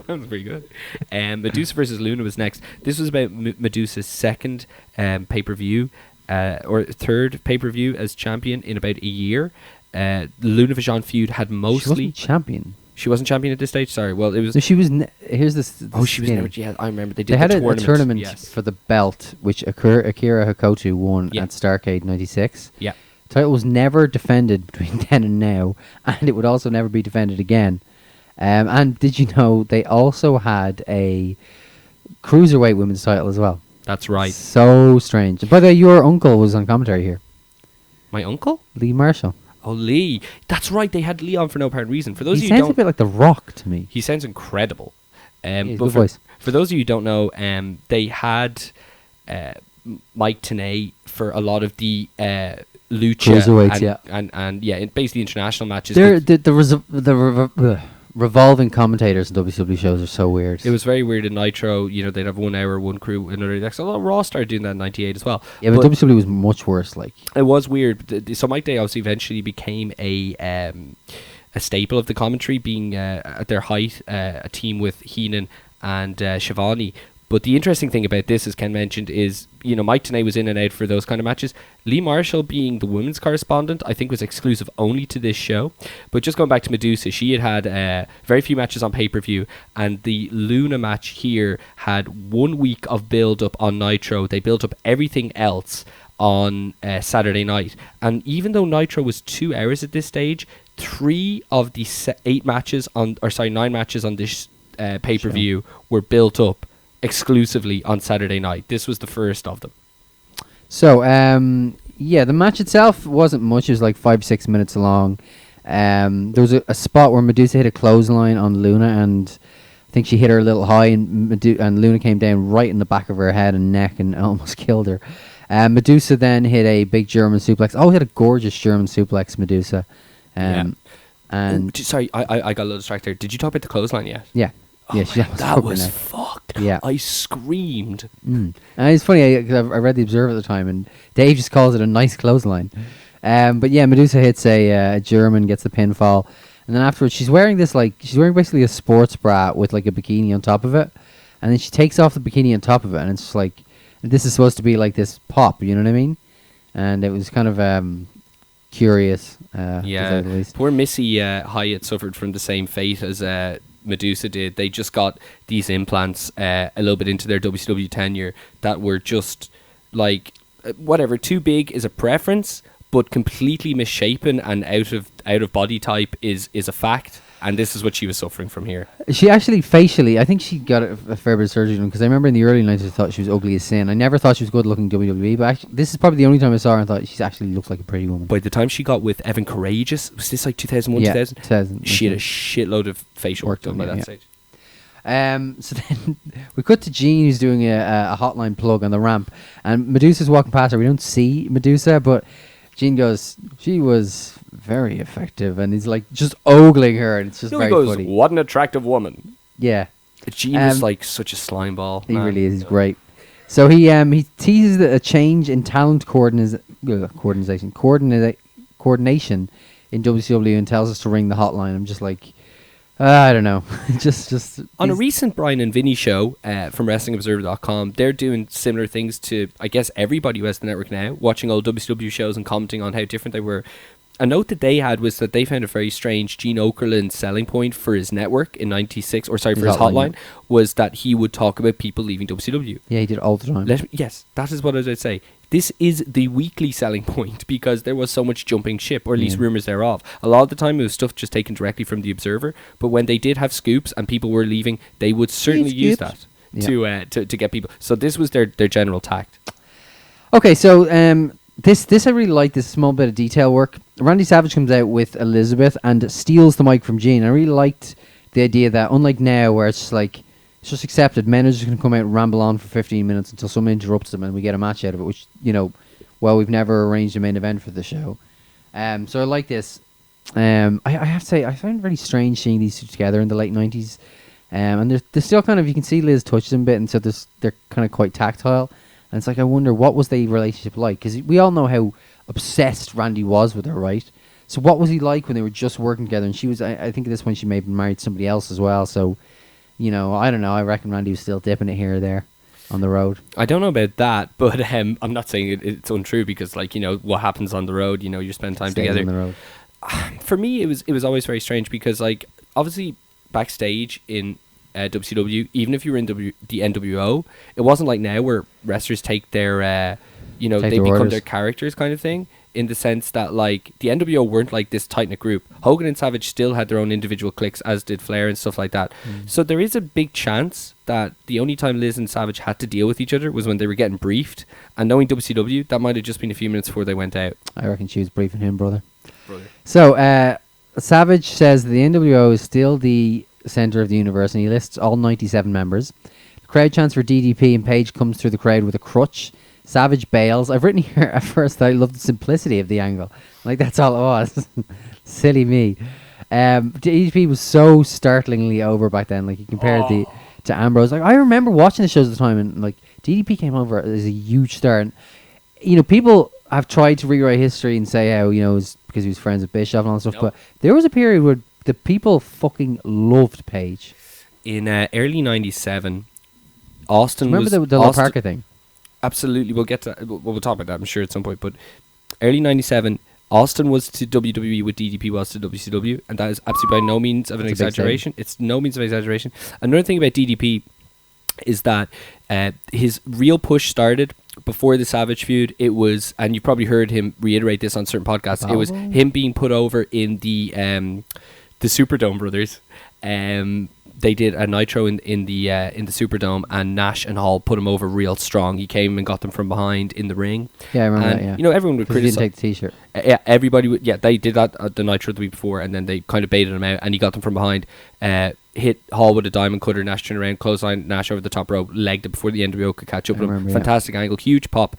S1: was pretty good. Medusa versus Luna was next. This was about Medusa's second pay-per-view or third pay-per-view as champion in about a year. Luna Vachon feud had mostly...
S2: She wasn't champion.
S1: She wasn't champion at this stage. Sorry. Well, it was.
S2: No, she was. Here's this.
S1: She was never. Yeah, I remember they did.
S2: They had
S1: a
S2: tournament for the belt, which Akira Hakotu won at Starrcade '96.
S1: Yeah.
S2: Title was never defended between then and now, and it would also never be defended again. And did you know they also had a cruiserweight women's title as well?
S1: That's right.
S2: So strange. By the way, your uncle was on commentary here.
S1: My uncle?
S2: Lee Marshall.
S1: Oh, Lee. That's right. They had Lee on for no apparent reason. For those
S2: he
S1: of you who
S2: sounds a bit like The Rock to me.
S1: He sounds incredible.
S2: Good
S1: voice. For those of you who don't know, they had Mike Tenay for a lot of the lucha and basically international matches.
S2: The revolving commentators in WCW shows are so weird.
S1: It was very weird in Nitro. They'd have 1 hour, one crew, another next. Although Raw started doing that in '98 as well.
S2: Yeah, but WCW was much worse. Like
S1: it was weird. So Mike Day obviously eventually became a staple of the commentary, being at their height a team with Heenan and Shivani. But the interesting thing about this, as Ken mentioned, is, Mike Tenay was in and out for those kind of matches. Lee Marshall, being the women's correspondent, I think was exclusive only to this show. But just going back to Medusa, she had very few matches on pay-per-view, and the Luna match here had 1 week of build-up on Nitro. They built up everything else on Saturday night. And even though Nitro was 2 hours at this stage, 3 of the 9 matches on this pay-per-view were built up exclusively on Saturday night. This was the first of them.
S2: So, the match itself wasn't much. It was like 5-6 minutes long. There was a spot where Medusa hit a clothesline on Luna, and I think she hit her a little high, and Luna came down right in the back of her head and neck and almost killed her. Medusa then hit a big German suplex. Oh, hit a gorgeous German suplex, Medusa. And
S1: sorry, I got a little distracted there. Did you talk about the clothesline yet?
S2: Yeah.
S1: Oh, yeah, that was fucked.
S2: Yeah.
S1: I screamed.
S2: And it's funny, because I read the Observer at the time, and Dave just calls it a nice clothesline. But yeah, Medusa hits a German, gets the pinfall, and then afterwards she's wearing basically a sports bra with like a bikini on top of it, and then she takes off the bikini on top of it, and it's just like, this is supposed to be like this pop, you know what I mean? And it was kind of curious. To say the least.
S1: Poor Missy Hyatt suffered from the same fate as Medusa did. They just got these implants a little bit into their WCW tenure that were just like too big is a preference, but completely misshapen and out of body type is a fact. And this is what she was suffering from here.
S2: She actually, facially, I think she got a fair bit of surgery, because I remember in the early 90s I thought she was ugly as sin. I never thought she was good looking WWE, but actually, this is probably the only time I saw her and thought she actually looks like a pretty woman.
S1: By the time she got with Evan Courageous, was this like 2001, 2000? She had a shitload of facial work done by that stage. So then we cut to Jean, who's doing a hotline plug on the ramp, and Medusa's walking past her. We don't see Medusa, but Jean goes, she was very effective, and he's like just ogling her, and it's just very funny. What an attractive woman.
S2: Yeah.
S1: Jean is like such a slime ball.
S2: He really is. He's great. So he teases a change in talent coordination in WCW and tells us to ring the hotline. I'm just like, I don't know. just
S1: on a recent Brian and Vinny show from WrestlingObserver.com, they're doing similar things to, I guess, everybody who has the network now, watching old WCW shows and commenting on how different they were. A note that they had was that they found a very strange Gene Okerlund selling point for his network in '96, for his hotline, was that he would talk about people leaving WCW.
S2: Yeah, he did all the time.
S1: Yes, that is what I was going to say. This is the weekly selling point, because there was so much jumping ship, or at least rumours thereof. A lot of the time it was stuff just taken directly from the Observer, but when they did have scoops and people were leaving, they would certainly use that to get people. So this was their general tact. Okay,
S2: so this I really like, this small bit of detail work. Randy Savage comes out with Elizabeth and steals the mic from Gene. I really liked the idea that, unlike now where it's just like, it's just accepted, men are just going to come out and ramble on for 15 minutes until someone interrupts them and we get a match out of it, which, we've never arranged a main event for the show. So I like this. I have to say, I find it very strange seeing these two together in the late 90s. And they're still kind of, you can see Liz touches them a bit, and so they're kind of quite tactile. And it's like, I wonder, what was the relationship like? Because we all know how obsessed Randy was with her, right? So what was he like when they were just working together? And she was, I think at this point she may have been married to somebody else as well. So, I don't know. I reckon Randy was still dipping it here or there on the road.
S1: I don't know about that, but I'm not saying it's untrue, because, what happens on the road, you spend time together.
S2: On the road.
S1: For me, it was always very strange, because, obviously backstage in WCW, even if you were in the NWO, it wasn't like now where wrestlers take their, they become
S2: orders.
S1: their characters kind of thing, in the sense that, the NWO weren't like this tight-knit group. Hogan and Savage still had their own individual cliques, as did Flair and stuff like that. So there is a big chance that the only time Liz and Savage had to deal with each other was when they were getting briefed, and knowing WCW, that might have just been a few minutes before they went out.
S2: I reckon she was briefing him, brother. So, Savage says the NWO is still the center of the universe, and he lists all 97 members. The crowd chants for DDP, and Page comes through the crowd with a crutch. Savage bails. I've written here at first that I love the simplicity of the angle. That's all it was. Silly me. DDP was so startlingly over back then. You compared to Ambrose. I remember watching the shows at the time, and DDP came over as a huge star. And people have tried to rewrite history and say how it was because he was friends with Bischoff and all that stuff. But there was a period where the people fucking loved Page.
S1: In early '97, Austin
S2: Remember
S1: was
S2: the
S1: Austin,
S2: Parker thing?
S1: Absolutely, we'll get to we'll talk about that, I'm sure, at some point. But early '97, Austin was to WWE what DDP was to WCW, and that is absolutely by no means of an exaggeration. It's no means of exaggeration. Another thing about DDP is that his real push started before the Savage feud. It was, and you've probably heard him reiterate this on certain podcasts. It was him being put over in the Superdome brothers. They did a Nitro in the Superdome, and Nash and Hall put him over real strong. He came and got them from behind in the ring.
S2: Yeah, I remember
S1: and,
S2: that. Yeah,
S1: you know, everyone would criticize.
S2: He didn't take the T-shirt.
S1: Yeah, everybody would. Yeah, they did that at the Nitro the week before, and then they kind of baited him out, and he got them from behind. Hit Hall with a diamond cutter. Nash turned around, clothesline Nash over the top rope, legged it before the NWO could catch up with him. Fantastic angle, huge pop.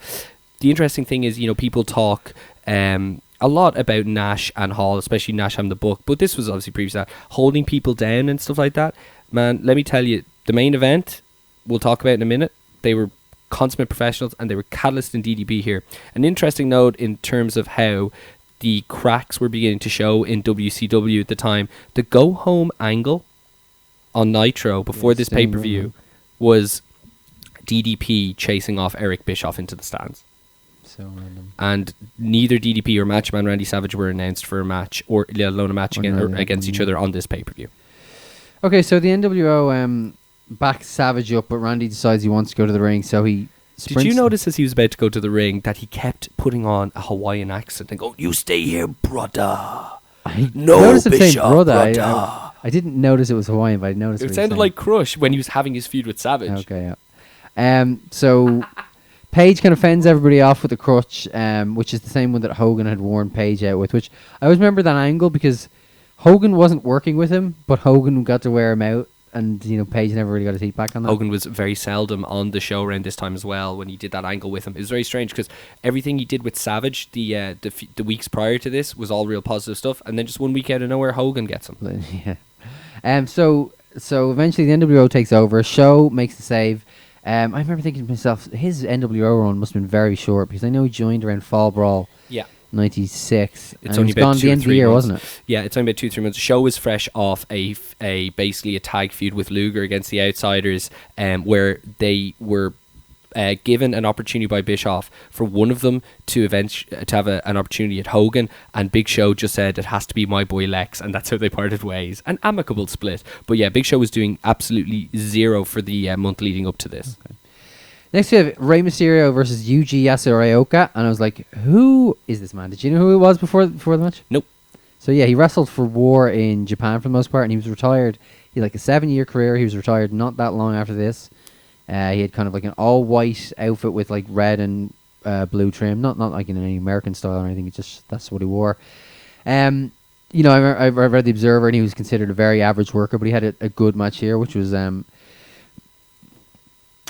S1: The interesting thing is, you know, people talk a lot about Nash and Hall, especially Nash having the book, but this was obviously previous to that, holding people down and stuff like that. Man, let me tell you, the main event, we'll talk about in a minute, they were consummate professionals, and they were catalyst in DDP here. An interesting note in terms of how the cracks were beginning to show in WCW at the time. The go-home angle on Nitro before this pay-per-view was DDP chasing off Eric Bischoff into the stands.
S2: So random.
S1: And neither DDP or Matchman Randy Savage were announced for a match, or let alone a match against each other on this pay-per-view.
S2: Okay, so the NWO backs Savage up, but Randy decides he wants to go to the ring, so he sprints.
S1: Did you notice as he was about to go to the ring that he kept putting on a Hawaiian accent and go, "You stay here, brother."
S2: I
S1: No,
S2: noticed him saying
S1: Bishop,
S2: brother.
S1: brother.
S2: I didn't notice it was Hawaiian, but I noticed
S1: It sounded like Crush when he was having his feud with Savage.
S2: Okay, yeah. So Paige kind of fends everybody off with the crutch, which is the same one that Hogan had worn Paige out with, which I always remember that angle because Hogan wasn't working with him, but Hogan got to wear him out, and you know Paige never really got his heat back on that.
S1: Hogan was very seldom on the show around this time as well when he did that angle with him. It was very strange because everything he did with Savage the weeks prior to this was all real positive stuff, and then just 1 week out of nowhere, Hogan gets him.
S2: Yeah. So eventually the NWO takes over. Show makes the save. I remember thinking to myself, his NWO run must have been very short because I know he joined around Fall Brawl.
S1: Yeah.
S2: 96.
S1: It's only about
S2: gone
S1: 2
S2: the
S1: or
S2: end of the
S1: 3
S2: year,
S1: months.
S2: wasn't it?
S1: Yeah, it's only about 2-3 months. Show was fresh off a basically a tag feud with Luger against the Outsiders, where they were given an opportunity by Bischoff for one of them to have an opportunity at Hogan, and Big Show just said it has to be my boy Lex, and that's how they parted ways. An amicable split, but yeah, Big Show was doing absolutely zero for the month leading up to this.
S2: Okay. Next we have Rey Mysterio versus Yuji Yasuoka, and I was like, who is this man? Did you know who it was before the match?
S1: Nope.
S2: So yeah, he wrestled for War in Japan for the most part, and he was retired. He had like a 7-year career. He was retired not that long after this. He had kind of like an all-white outfit with like red and blue trim, not like in any American style or anything. It's just that's what he wore. You know, I read the Observer, and he was considered a very average worker, but he had a good match here, which was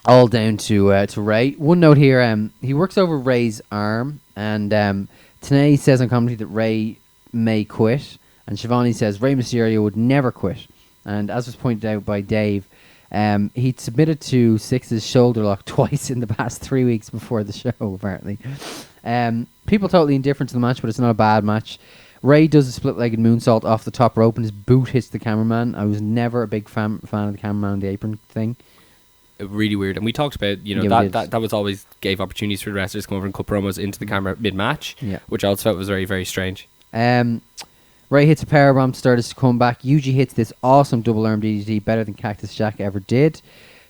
S2: all down to Ray. One note here, he works over Ray's arm, and Tanay says on commentary that Ray may quit, and Shivani says Rey Mysterio would never quit. And as was pointed out by Dave, he'd submitted to Six's shoulder lock twice in the past 3 weeks before the show, apparently. People totally indifferent to the match, but it's not a bad match. Ray does a split-legged moonsault off the top rope, and his boot hits the cameraman. I was never a big fan of the cameraman on the apron thing.
S1: Really weird, and we talked about, you know, that was always gave opportunities for the wrestlers to come over and cut promos into the camera mid-match, which I also felt was very, very strange.
S2: Ray hits a powerbomb to start his comeback. Yuji hits this awesome double arm DDT, better than Cactus Jack ever did.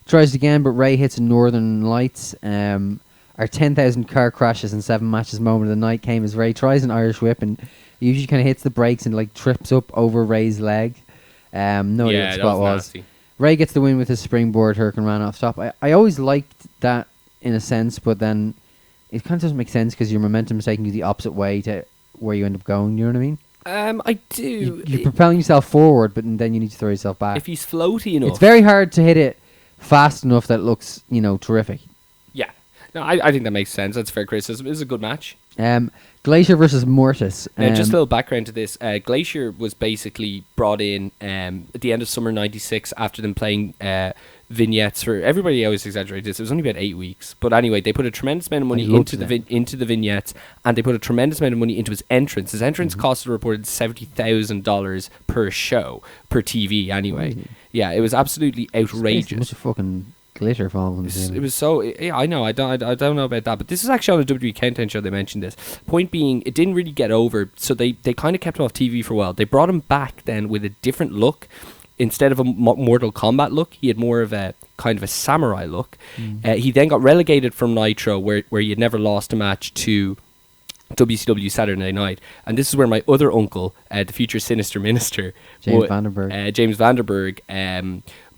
S2: Tries it again, but Ray hits a Northern Lights. Our 10,000 car crashes and 7 matches moment of the night came as Ray tries an Irish whip, and Yuji kind of hits the brakes and like trips up over Ray's leg. No idea what the spot was.
S1: Nasty.
S2: Ray gets the win with his springboard Hurricane Ran off top. I always liked that in a sense, but then it kind of doesn't make sense because your momentum is taking you the opposite way to where you end up going. You know what I mean?
S1: I do.
S2: You're propelling yourself forward, but then you need to throw yourself back.
S1: If he's floaty enough,
S2: it's very hard to hit it fast enough that it looks, you know, terrific.
S1: Yeah. No, I think that makes sense. That's fair criticism. It was a good match.
S2: Glacier versus Mortis.
S1: Just a little background to this. Glacier was basically brought in at the end of summer '96 after them playing vignettes for everybody. Always exaggerate this. It was only about 8 weeks, but anyway, they put a tremendous amount of money into the vignettes, and they put a tremendous amount of money into his entrance. His entrance cost a reported $70,000 per show per TV. Anyway, yeah, it was absolutely outrageous.
S2: Much of fucking glitter falling from the ceiling.
S1: It was so. Yeah, I know. I don't know about that, but this is actually on the WWE Countdown show. They mentioned this. Point being, it didn't really get over, so they kind of kept him off TV for a while. They brought him back then with a different look. Instead of a Mortal Kombat look, he had more of a kind of a samurai look. He then got relegated from Nitro, where he had never lost a match, to WCW Saturday Night. And this is where my other uncle, the future Sinister Minister,
S2: James Vanderberg,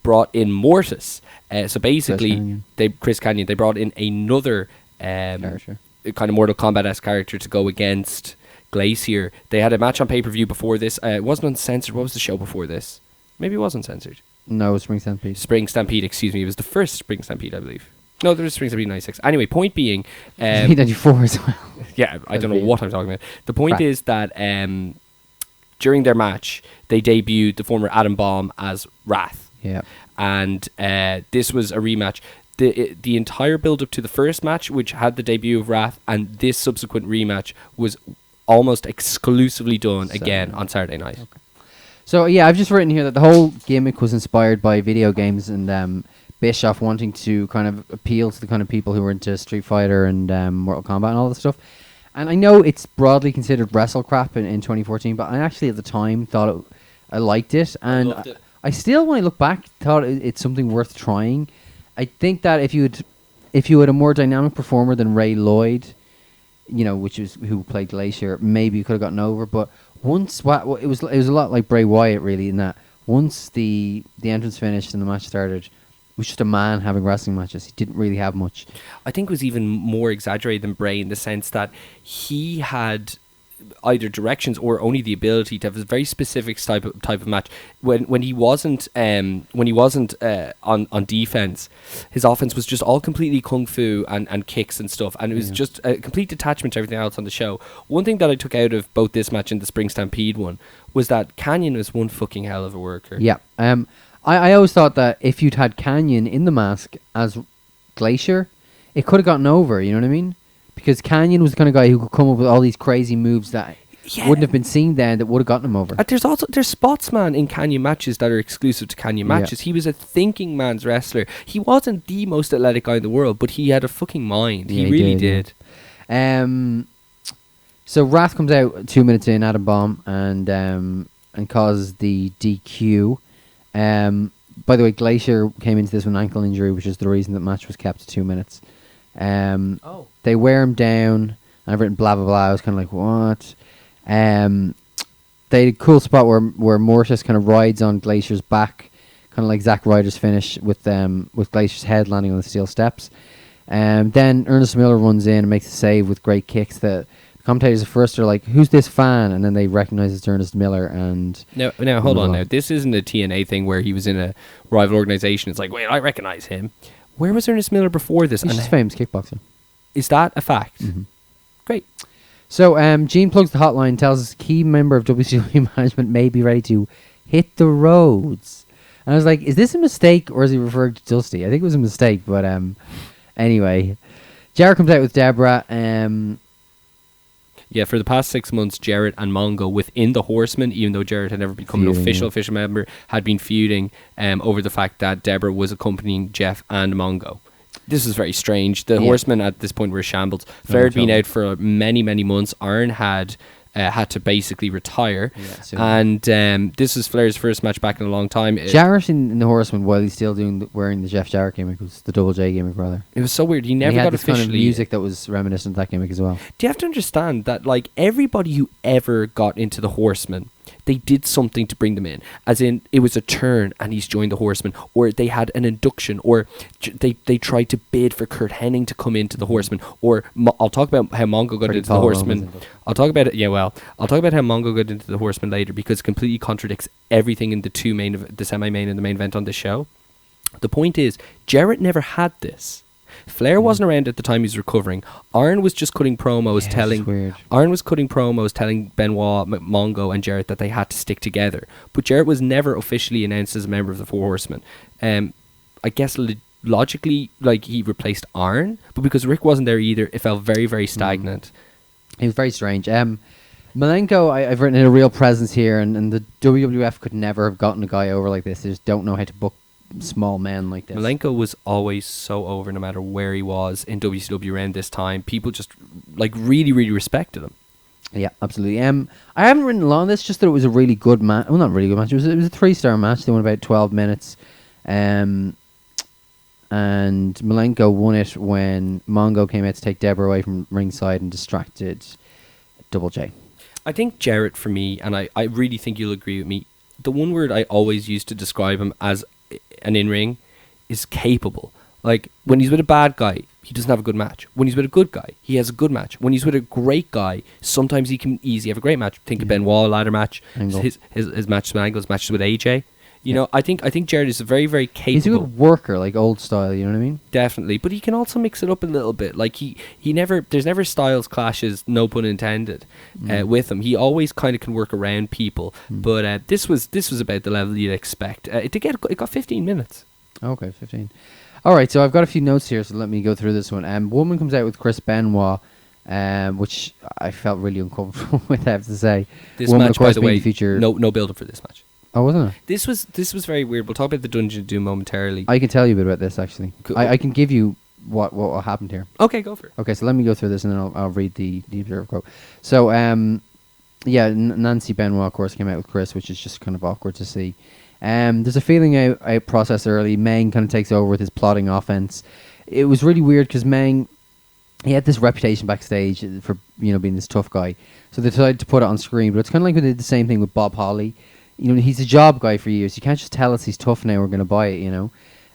S1: brought in Mortis. So basically, Chris Kanyon, they brought in another kind of Mortal Kombat-esque character to go against Glacier. They had a match on pay-per-view before this. It wasn't uncensored. What was the show before this? Maybe it wasn't censored.
S2: No, it was Spring Stampede.
S1: Spring Stampede, excuse me. It was the first Spring Stampede, I believe. No, there was Spring Stampede 96. Anyway, point being...
S2: 94 as well.
S1: Yeah, I don't know what I'm talking about. The point is that during their match, they debuted the former Adam Bomb as Wrath.
S2: Yeah.
S1: And this was a rematch. The entire build-up to the first match, which had the debut of Wrath, and this subsequent rematch was almost exclusively done again on Saturday night.
S2: Okay. So, yeah, I've just written here that the whole gimmick was inspired by video games and Bischoff wanting to kind of appeal to the kind of people who were into Street Fighter and Mortal Kombat and all that stuff. And I know it's broadly considered wrestle crap in 2014, but I actually at the time thought I liked it. And I still, when I look back, thought it's something worth trying. I think that if you had a more dynamic performer than Ray Lloyd, you know, who played Glacier, maybe you could have gotten over. But once it was a lot like Bray Wyatt, really, in that once the entrance finished and the match started, it was just a man having wrestling matches. He didn't really have much.
S1: I think it was even more exaggerated than Bray in the sense that he had either directions or only the ability to have a very specific type of match. When he wasn't on defense, his offense was just all completely kung fu and kicks and stuff, and it was just a complete detachment to everything else on the show. One thing that I took out of both this match and the Spring Stampede one was that Kanyon was one fucking hell of a worker.
S2: Yeah. I always thought that if you'd had Kanyon in the mask as Glacier, it could have gotten over, you know what I mean? Because Kanyon was the kind of guy who could come up with all these crazy moves that wouldn't have been seen then, that would have gotten him over.
S1: There's spots, man, in Kanyon matches that are exclusive to Kanyon matches. He was a thinking man's wrestler. He wasn't the most athletic guy in the world, but he had a fucking mind. He really did.
S2: So Wrath comes out 2 minutes in, Adam Bomb, and causes the DQ. By the way, Glacier came into this with an ankle injury, which is the reason that match was kept to 2 minutes. They wear him down. I've written blah blah blah. I was kind of like, what? They had a cool spot where Mortis kind of rides on Glacier's back, kind of like Zack Ryder's finish with Glacier's head landing on the steel steps. Then Ernest Miller runs in and makes a save with great kicks. The commentators at first are like, "Who's this fan?" And then they recognize it's Ernest Miller. And
S1: now hold on. Now this isn't a TNA thing where he was in a rival organization. It's like, wait, I recognize him. Where was Ernest Miller before this?
S2: He's just a famous kickboxer.
S1: Is that a fact?
S2: Mm-hmm.
S1: Great.
S2: So Gene plugs the hotline, tells us key member of WCW management may be ready to hit the roads. And I was like, is this a mistake or is he referring to Dusty? I think it was a mistake, but anyway. Jarrett comes out with Deborah.
S1: Yeah, for the past 6 months, Jarrett and Mongo within the Horsemen, even though Jarrett had never become an official member, had been feuding over the fact that Deborah was accompanying Jeff and Mongo. This is very strange. The Horsemen at this point were shambles. Flair had been out for many, many months. Arn had to basically retire. And this is Flair's first match back in a long time.
S2: Jarrett in the Horsemen, while he's still wearing the Jeff Jarrett gimmick, was the Double J gimmick, rather.
S1: It was so weird. He never got officially...
S2: kind of music that was reminiscent of that gimmick as well.
S1: Do you have to understand that, like, everybody who ever got into the Horsemen, they did something to bring them in. As in, it was a turn and he's joined the Horsemen, or they had an induction, or they tried to bid for Kurt Hennig to come into the Horsemen, or I'll talk about how Mongo got into the Horsemen. I'll talk about how Mongo got into the Horsemen later, because it completely contradicts everything in the semi-main and the main event on this show. The point is, Jarrett never had this. Flair wasn't around at the time he was recovering. Arn was just cutting promos telling Benoit, Mongo and Jarrett that they had to stick together. But Jarrett was never officially announced as a member of the Four Horsemen. I guess logically, like, he replaced Arn, but because Rick wasn't there either, it felt very, very stagnant.
S2: It was very strange. Malenko, I've written in a real presence here, and the WWF could never have gotten a guy over like this. They just don't know how to book small men like this.
S1: Malenko was always so over no matter where he was in WCW around this time. People just like really, really respected him.
S2: Yeah, absolutely. I haven't written a lot on this, just that it was a really good match. Well, not really good match. It was a 3-star match. They went about 12 minutes. And Malenko won it when Mongo came out to take Deborah away from ringside and distracted Double J.
S1: I think Jarrett, for me, and I really think you'll agree with me, the one word I always use to describe him as an in-ring is capable. Like, when he's with a bad guy, he doesn't have a good match. When he's with a good guy, he has a good match. When he's with a great guy, sometimes he can easily have a great match. Think of Benoit, ladder match, his matches with Angle, his matches with AJ. You know, I think Jarrett is very, very capable.
S2: He's a good worker, like old style, you know what I mean?
S1: Definitely. But he can also mix it up a little bit. Like, there's never styles clashes, no pun intended, with him. He always kind of can work around people. But this was about the level you'd expect. It got 15 minutes.
S2: Okay, 15. All right, so I've got a few notes here, so let me go through this one. Woman comes out with Chris Benoit, which I felt really uncomfortable with, I have to say.
S1: This
S2: Woman,
S1: match, by the way,
S2: feature.
S1: no build-up for this match.
S2: Oh, wasn't it?
S1: This was very weird. We'll talk about the Dungeon of Doom momentarily.
S2: I can tell you a bit about this, actually.
S1: Cool.
S2: I can give you what happened here.
S1: Okay, go for it.
S2: Okay, so let me go through this, and then I'll read the Observer quote. So, Nancy Benoit, of course, came out with Chris, which is just kind of awkward to see. There's a feeling out process early. Meng kind of takes over with his plotting offense. It was really weird because Meng, he had this reputation backstage for being this tough guy. So they decided to put it on screen. But it's kind of like we did the same thing with Bob Holly. He's a job guy for years. You can't just tell us he's tough now. We're going to buy it.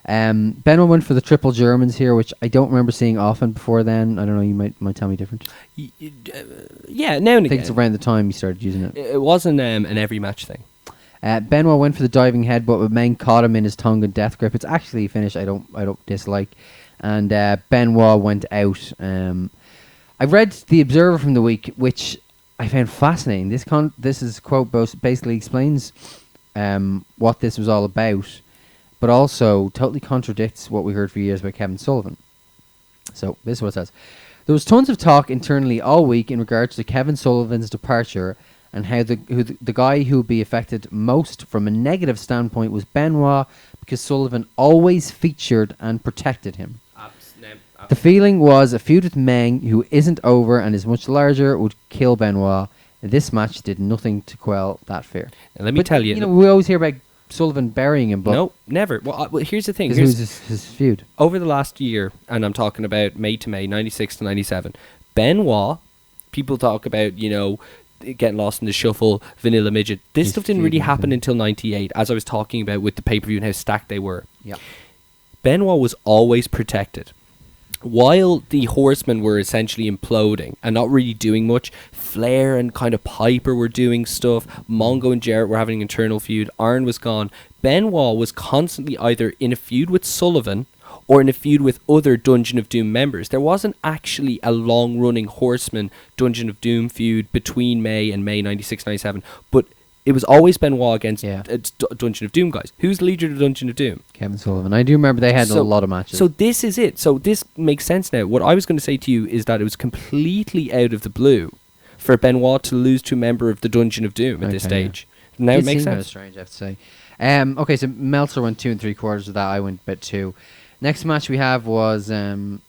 S2: Benoit went for the triple Germans here, which I don't remember seeing often before then. I don't know. You might tell me different.
S1: Yeah, now and again.
S2: I think it's around the time he started using it.
S1: It wasn't an every match thing.
S2: Benoit went for the diving headbutt, but Meng caught him in his Tongan death grip. It's actually a finish I don't dislike. And Benoit went out. I read the Observer from the week, which I found fascinating. This is quote basically explains what this was all about, but also totally contradicts what we heard for years about Kevin Sullivan. So this is what it says. There was tons of talk internally all week in regards to Kevin Sullivan's departure and how the guy who would be affected most from a negative standpoint was Benoit, because Sullivan always featured and protected him. The feeling was a feud with Meng, who isn't over and is much larger, would kill Benoit. This match did nothing to quell that fear.
S1: And let me tell you,
S2: we always hear about Sullivan burying him, but
S1: no, never. Well, here's the thing.
S2: Here's his feud.
S1: Over the last year, and I'm talking about May to May, 96 to 97, Benoit, people talk about, getting lost in the shuffle, Vanilla Midget. This stuff didn't really happen until 98, as I was talking about with the pay-per-view and how stacked they were.
S2: Yeah.
S1: Benoit was always protected. While the Horsemen were essentially imploding and not really doing much, Flair and kind of Piper were doing stuff, Mongo and Jarrett were having an internal feud, Arn was gone. Benoit was constantly either in a feud with Sullivan or in a feud with other Dungeon of Doom members. There wasn't actually a long-running Horseman Dungeon of Doom feud between May and May 96-97, but it was always Benoit against Dungeon of Doom guys. Who's the leader of the Dungeon of Doom?
S2: Kevin Sullivan. I do remember they had a lot of matches.
S1: So this is it. So this makes sense now. What I was going to say to you is that it was completely out of the blue for Benoit to lose to a member of the Dungeon of Doom at this stage. Yeah. Now it makes sense.
S2: Strange, I have to say. Okay, so Meltzer went 2 3/4 of that. I went about 2. Next match we have was
S1: Steiner's.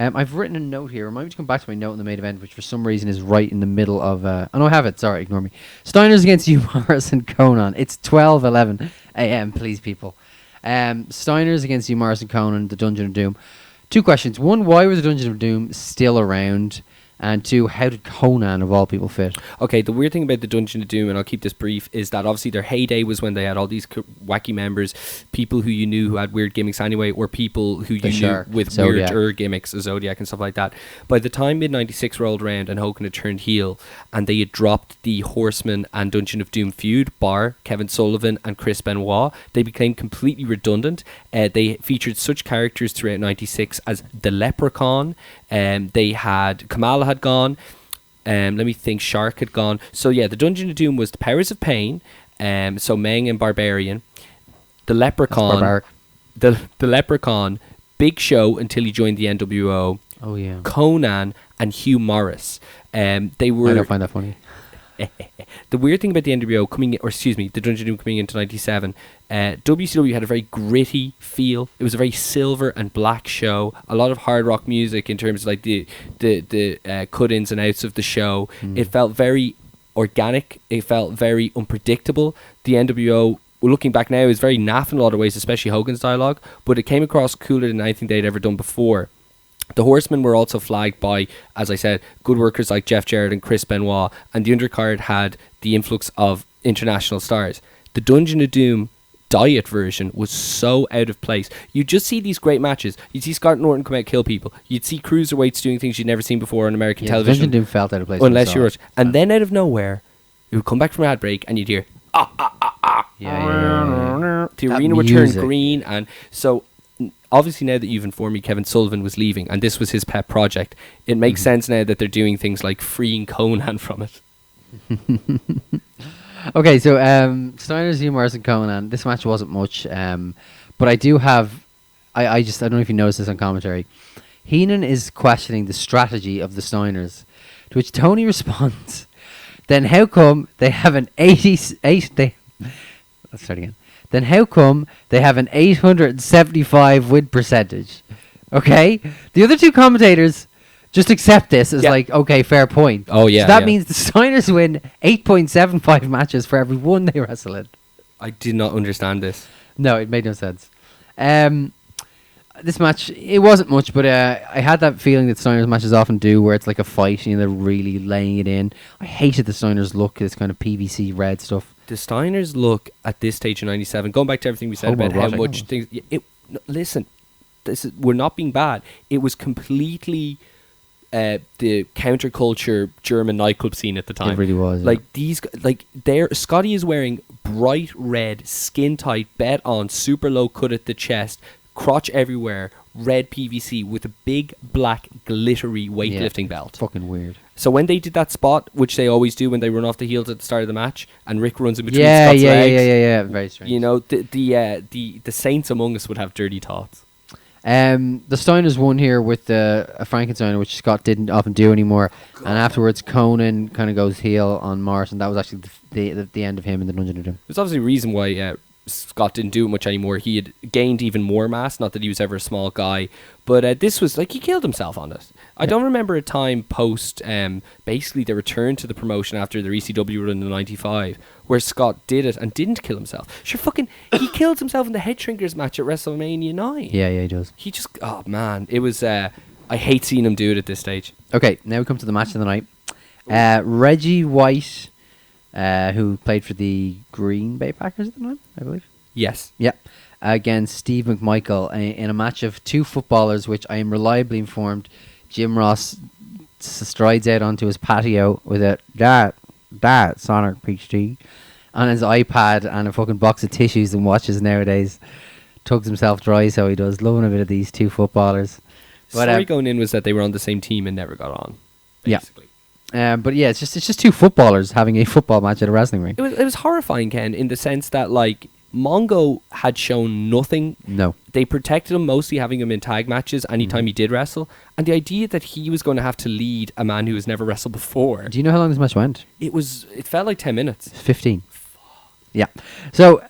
S2: I've written a note here. Remind me to come back to my note in the main event, which for some reason is right in the middle of... oh, no, I have it. Sorry, ignore me. Steiner's against Hugh Morris and Conan. It's 12:11 a.m., please, people. Steiner's against Hugh Morris and Conan, the Dungeon of Doom. 2 questions. 1, why was the Dungeon of Doom still around? And 2, how did Conan, of all people, fit?
S1: Okay, the weird thing about the Dungeon of Doom, and I'll keep this brief, is that obviously their heyday was when they had all these wacky members, people who you knew who had weird gimmicks anyway, or people who you knew with weirder gimmicks, Zodiac and stuff like that. By the time mid-96 rolled around and Hogan had turned heel, and they had dropped the Horseman and Dungeon of Doom feud, bar Kevin Sullivan and Chris Benoit, they became completely redundant. They featured such characters throughout 96 as the Leprechaun. They had... Kamala had gone. Let me think. Shark had gone. So yeah, the Dungeon of Doom was the Powers of Pain. So Meng and Barbarian. The Leprechaun. The Leprechaun. Big Show until he joined the NWO.
S2: Oh yeah.
S1: Conan and Hugh Morris. They were.
S2: I don't find that funny.
S1: The weird thing about the NWO the Dungeon Doom coming into 97, WCW had a very gritty feel. It was a very silver and black show. A lot of hard rock music in terms of like the cut-ins and outs of the show. It felt very organic. It felt very unpredictable. The NWO, looking back now, is very naff in a lot of ways, especially Hogan's dialogue, but it came across cooler than anything they'd ever done before. The Horsemen were also flagged by, as I said, good workers like Jeff Jarrett and Chris Benoit, and the undercard had the influx of international stars. The Dungeon of Doom diet version was so out of place. You'd just see these great matches. You'd see Scott Norton come out and kill people. You'd see cruiserweights doing things you'd never seen before on American television.
S2: Dungeon Doom felt out of place.
S1: Unless you were... And then out of nowhere, you would come back from ad break and you'd hear...
S2: Yeah.
S1: The arena would turn green, and so... Obviously, now that you've informed me Kevin Sullivan was leaving and this was his pet project, it makes sense now that they're doing things like freeing Conan from it.
S2: Okay, so Steiner's, Hugh Morrison, Conan. This match wasn't much, but I do have... I don't know if you noticed this on commentary. Heenan is questioning the strategy of the Steiners, to which Tony responds, then how come they have an 88... Let's start again. Then how come they have an 875 win percentage? Okay? The other two commentators just accept this as like, okay, fair point.
S1: Oh, yeah.
S2: So that means the Steiners win 8.75 matches for every one they wrestle in.
S1: I did not understand this.
S2: No, it made no sense. This match, it wasn't much, but I had that feeling that Steiners matches often do, where it's like a fight, you know, they're really laying it in. I hated the Steiners look, this kind of PVC red stuff. The
S1: Steiners look at this stage in 97, going back to everything we said about how much things... Listen, we're not being bad. It was completely the counterculture German nightclub scene at the time.
S2: It really was.
S1: Scotty is wearing bright red, skin tight, bet on, super low cut at the chest, crotch everywhere, red PVC with a big black glittery weightlifting belt.
S2: Fucking weird.
S1: So when they did that spot, which they always do when they run off the heels at the start of the match, and Rick runs in between Scott's legs.
S2: Yeah, very strange.
S1: You know, the saints among us would have dirty thoughts.
S2: The Steiners won here with a Frankensteiner, which Scott didn't often do anymore. And afterwards, Conan kind of goes heel on Morrison. That was actually the end of him in the Dungeon of Doom.
S1: There's obviously a reason why Scott didn't do much anymore. He had gained even more mass, not that he was ever a small guy, but this was like he killed himself on it. I don't remember a time post basically the return to the promotion after the ECW run in the 95 where Scott did it and didn't kill himself. Sure, fucking he killed himself in the Head Shrinkers match at WrestleMania 9.
S2: Yeah, he does.
S1: He just, oh man, it was I hate seeing him do it at this stage.
S2: Okay, now we come to the match of the night. Reggie White, who played for the Green Bay Packers at the time, I believe.
S1: Yes.
S2: Yeah. Against Steve McMichael in a match of two footballers, which I am reliably informed Jim Ross strides out onto his patio with a that Sonic PhD on his iPad and a fucking box of tissues and watches nowadays. Tugs himself dry, so he does. Loving a bit of these two footballers.
S1: The story going in was that they were on the same team and never got on, basically.
S2: Yeah. But yeah, it's just two footballers having a football match at a wrestling ring.
S1: It was horrifying, Ken, in the sense that like Mongo had shown nothing.
S2: No.
S1: They protected him, mostly having him in tag matches anytime he did wrestle. And the idea that he was going to have to lead a man who has never wrestled before.
S2: Do you know how long this match went?
S1: It felt like 10 minutes.
S2: 15. Yeah. So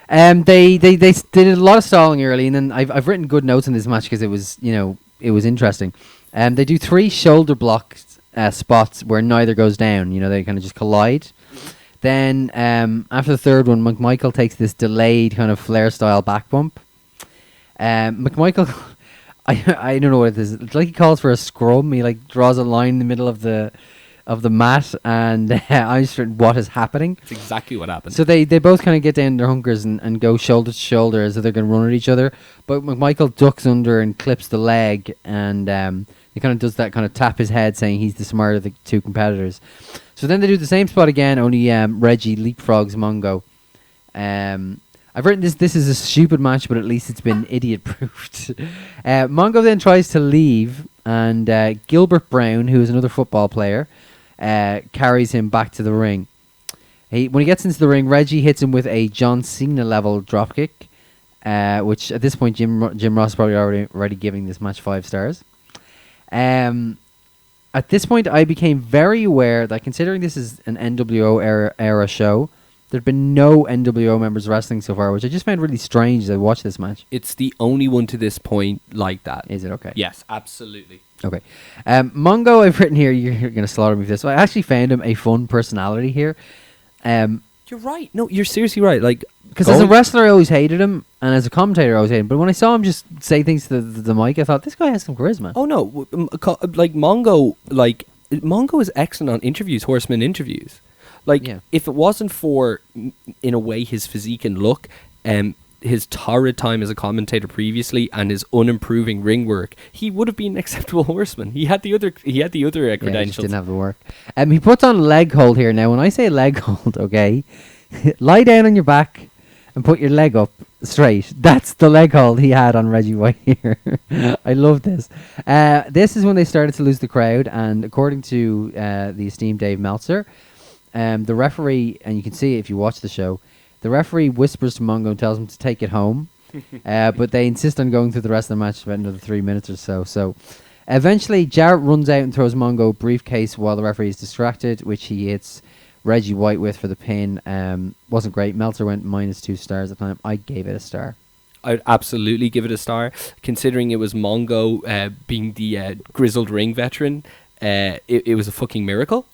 S2: they did a lot of stalling early, and then I've written good notes on this match because it was interesting. They do 3 shoulder block spots where neither goes down. You know, they kind of just collide. Then after the third one, McMichael takes this delayed kind of Flair style back bump. McMichael, I don't know what it is. It's like he calls for a scrum. He like draws a line in the middle of the mat, and I just wondered what is happening.
S1: It's exactly what happened.
S2: So they both kind of get down their hunkers and go shoulder to shoulder as if they're going to run at each other. But McMichael ducks under and clips the leg, and he kind of does that kind of tap his head, saying he's the smarter of the two competitors. So then they do the same spot again, only Reggie leapfrogs Mongo. I've written this is a stupid match, but at least it's been idiot-proofed. Mongo then tries to leave, and Gilbert Brown, who is another football player, carries him back to the ring. When he gets into the ring, Reggie hits him with a John Cena-level dropkick, which at this point Jim Ross is probably already giving this match 5 stars. at this point, I became very aware that considering this is an NWO era show, there'd been no NWO members wrestling so far, which I just found really strange as I watched this match.
S1: It's the only one to this point like that.
S2: Is it okay?
S1: Yes, absolutely.
S2: Okay. Mongo, I've written here, you're going to slaughter me for this. I actually found him a fun personality here.
S1: You're right. No, you're seriously right. Like,
S2: because as a wrestler, I always hated him, and as a commentator, I always hated him. But when I saw him just say things to the mic, I thought, this guy has some charisma.
S1: Oh, no. Mongo is excellent on interviews, Horseman interviews. Like, if it wasn't for, in a way, his physique and look, his torrid time as a commentator previously, and his unimproving ring work, he would have been an acceptable horseman. He had the other credentials.
S2: He just didn't have the work. He puts on leg hold here. Now, when I say leg hold, okay, lie down on your back and put your leg up straight. That's the leg hold he had on Reggie White here. I love this. This is when they started to lose the crowd, and according to the esteemed Dave Meltzer, the referee, and you can see it if you watch the show, the referee whispers to Mongo and tells him to take it home, but they insist on going through the rest of the match for about another 3 minutes or so. So eventually Jarrett runs out and throws Mongo a briefcase while the referee is distracted, which he hits Reggie White with for the pin. Wasn't great. Meltzer went -2 stars at the time. I gave it a star.
S1: I'd absolutely give it a star, considering it was Mongo being the grizzled ring veteran. It was a fucking miracle.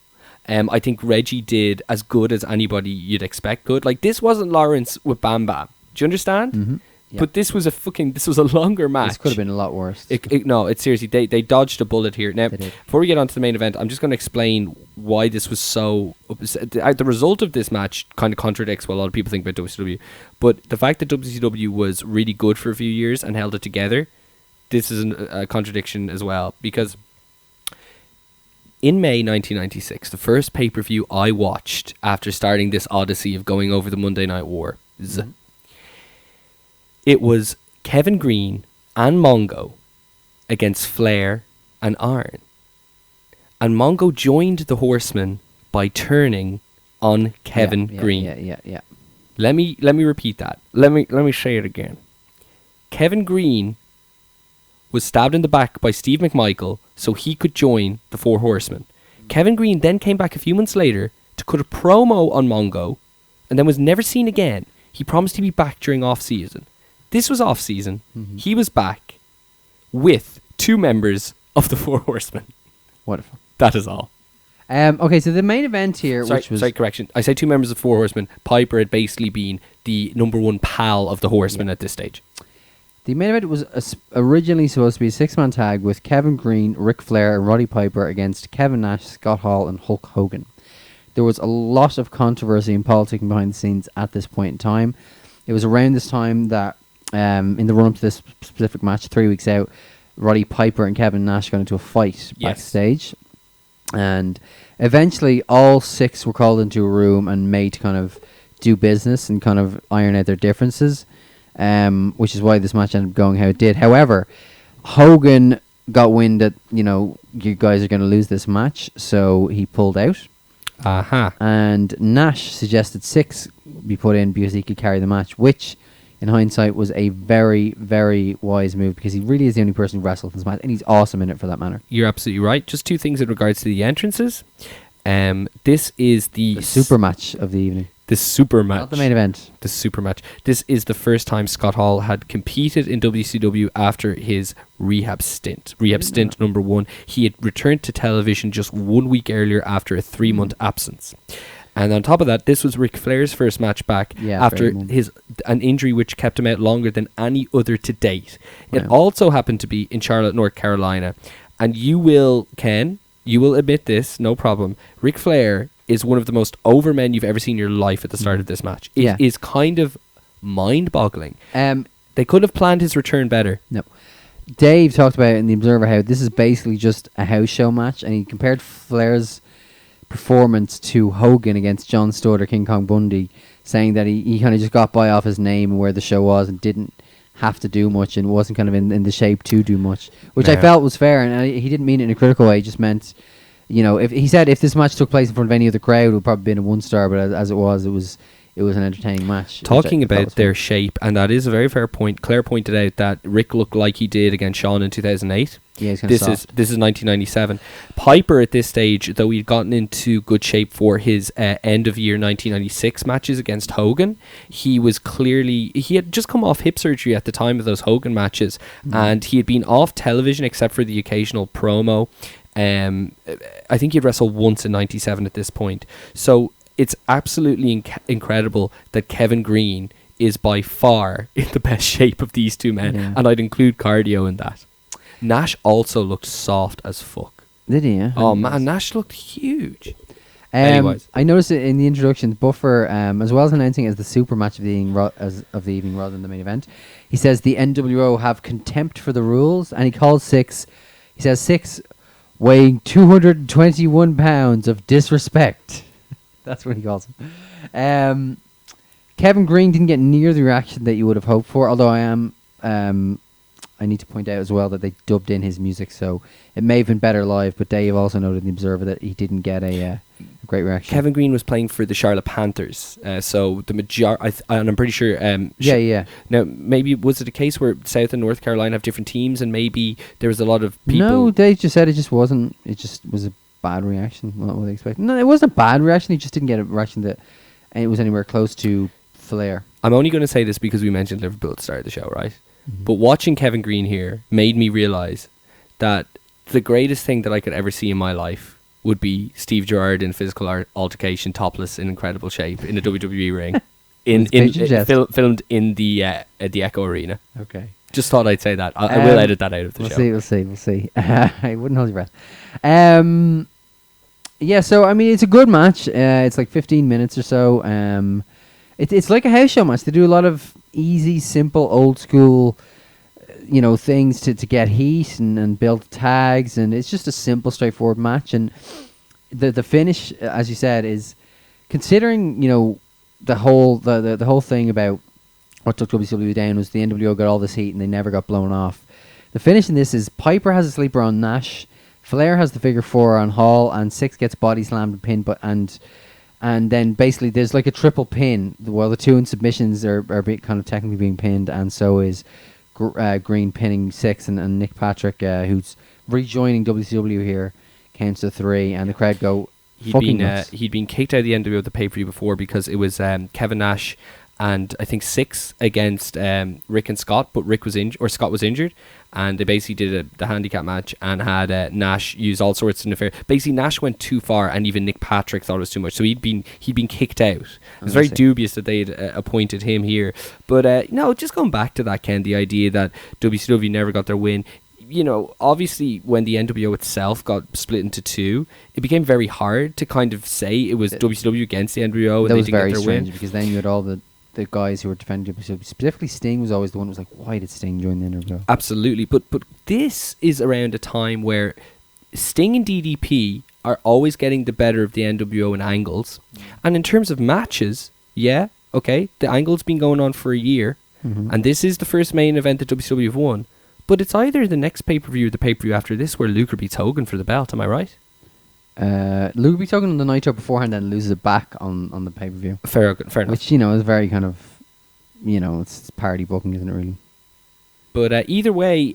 S1: I think Reggie did as good as anybody you'd expect good. Like, this wasn't Lawrence with Bam Bam. Do you understand?
S2: Mm-hmm. Yep.
S1: But this was a longer match.
S2: This could have been a lot worse.
S1: No, it's seriously, they dodged a bullet here. Now, before we get on to the main event, I'm just going to explain why this was so... The result of this match kind of contradicts what a lot of people think about WCW. But the fact that WCW was really good for a few years and held it together, this is a contradiction as well. Because... in May 1996, the first pay-per-view I watched after starting this odyssey of going over the Monday Night War, it was Kevin Green and Mongo against Flair and Arn. And Mongo joined the Horsemen by turning on Kevin Green.
S2: Yeah.
S1: Let me repeat that. Let me say it again. Kevin Green was stabbed in the back by Steve McMichael so he could join the Four Horsemen. Kevin Green then came back a few months later to cut a promo on Mongo and then was never seen again. He promised to be back during off-season. This was off-season. Mm-hmm. He was back with 2 members of the Four Horsemen.
S2: Wonderful.
S1: That is all.
S2: Okay, so the main event here,
S1: Sorry, correction. I say 2 members of the Four Horsemen. Piper had basically been the number 1 pal of the Horsemen at this stage.
S2: The main event was originally supposed to be a 6-man tag with Kevin Green, Ric Flair, and Roddy Piper against Kevin Nash, Scott Hall, and Hulk Hogan. There was a lot of controversy and politicking behind the scenes at this point in time. It was around this time that, in the run-up to this specific match, 3 weeks out, Roddy Piper and Kevin Nash got into a fight backstage. And eventually all 6 were called into a room and made to kind of do business and kind of iron out their differences. Which is why this match ended up going how it did. However, Hogan got wind that, you guys are going to lose this match, so he pulled out. And Nash suggested 6 be put in because he could carry the match, which, in hindsight, was a very, very wise move because he really is the only person who wrestled in this match, and he's awesome in it for that matter.
S1: You're absolutely right. Just 2 things in regards to the entrances. This is the
S2: super match of the evening.
S1: The super match.
S2: Not the main event.
S1: The super match. This is the first time Scott Hall had competed in WCW after his rehab stint. Stint number 1. He had returned to television just 1 week earlier after a 3-month absence. And on top of that, this was Ric Flair's first match back after an injury which kept him out longer than any other to date. Wow. It also happened to be in Charlotte, North Carolina. And you will admit this, no problem. Ric Flair is one of the most over men you've ever seen in your life at the start of this match. It is kind of mind-boggling. They could have planned his return better.
S2: No. Dave talked about in The Observer how this is basically just a house show match, and he compared Flair's performance to Hogan against John Studd or King Kong Bundy, saying that he kind of just got by off his name and where the show was and didn't have to do much and wasn't kind of in the shape to do much, which I felt was fair, and he didn't mean it in a critical way. He just meant... if he said if this match took place in front of any other crowd, it would probably been a 1 star, but as it was it was an entertaining match.
S1: Talking about their shape, and that is a very fair point. Claire pointed out that Rick looked like he did against Sean in 2008.
S2: Yeah, he's
S1: this is 1997. Piper at this stage, though he'd gotten into good shape for his end of year 1996 matches against Hogan, he had just come off hip surgery at the time of those Hogan matches, and he had been off television except for the occasional promo. I think he'd wrestled once in 97 at this point. So it's absolutely incredible that Kevin Green is by far in the best shape of these two men, and I'd include cardio in that. Nash also looked soft as fuck.
S2: Did he? Yeah?
S1: Oh man, Nash looked huge. Anyways,
S2: I noticed it in the introduction. Buffer, as well as announcing as the super match of the evening rather than the main event, he says the NWO have contempt for the rules, and he calls Six. He says Six weighing 221 pounds of disrespect. That's what he calls him. Kevin Green didn't get near the reaction that you would have hoped for, although I need to point out as well that they dubbed in his music, so it may have been better live, but Dave also noted in the Observer that he didn't get a great reaction.
S1: Kevin Green was playing for the Charlotte Panthers, so the majority, and I'm pretty sure... Now, maybe was it a case where South and North Carolina have different teams, and maybe there was a lot of people...
S2: No, Dave just said it just wasn't... It just was a bad reaction, not what they expected. No, it wasn't a bad reaction, he just didn't get a reaction that it was anywhere close to Flair.
S1: I'm only going to say this because we mentioned Liverpool at the start of the show, right? But watching Kevin Green here made me realise that the greatest thing that I could ever see in my life would be Steve Gerrard in physical altercation, topless, in incredible shape, in a WWE ring, filmed in the Echo Arena.
S2: Okay.
S1: Just thought I'd say that. I will edit that out of the show.
S2: We'll see. I wouldn't hold your breath. Yeah, so, I mean, it's a good match. It's like 15 minutes or so. It's like a house show match. They do a lot of easy, simple, old school, things to get heat and build tags, and it's just a simple, straightforward match. And the finish, as you said, is considering the whole thing about what took WCW down was the NWO got all this heat and they never got blown off. The finish in this is Piper has a sleeper on Nash, Flair has the figure 4 on Hall, and Six gets body slammed and pinned, and then basically there's like a triple pin while the two in submissions are kind of technically being pinned, and so is Green pinning Six, and Nick Patrick, who's rejoining WCW here, counts to 3, and the crowd go fucking nuts.
S1: He'd been kicked out of the NWO at the pay-per-view before because it was Kevin Nash and I think Six against Rick and Scott, but Scott was injured, and they basically did the handicap match and had Nash use all sorts of nefarious. Basically, Nash went too far, and even Nick Patrick thought it was too much, so he'd been kicked out. It was very dubious that they'd appointed him here. But no, just going back to that, Ken, the idea that WCW never got their win. Obviously, when the NWO itself got split into two, it became very hard to kind of say it was WCW against the NWO, and
S2: that
S1: they
S2: was
S1: didn't
S2: very
S1: get their
S2: strange
S1: win.
S2: because then you had all the guys who were defending WCW. Specifically, Sting was always the one who was like, "Why did Sting join the NWO?"
S1: Absolutely, but this is around a time where Sting and DDP are always getting the better of the NWO in angles, and in terms of matches, the angle's been going on for a year, and this is the first main event that WCW have won. But it's either the next pay-per-view or the pay-per-view after this where Luger beats Hogan for the belt. Am I right?
S2: Luger beats Hogan on the Nitro beforehand and loses it back on the pay-per-view.
S1: Fair enough.
S2: Which, is very kind of, it's parody booking, isn't it, really?
S1: But either way,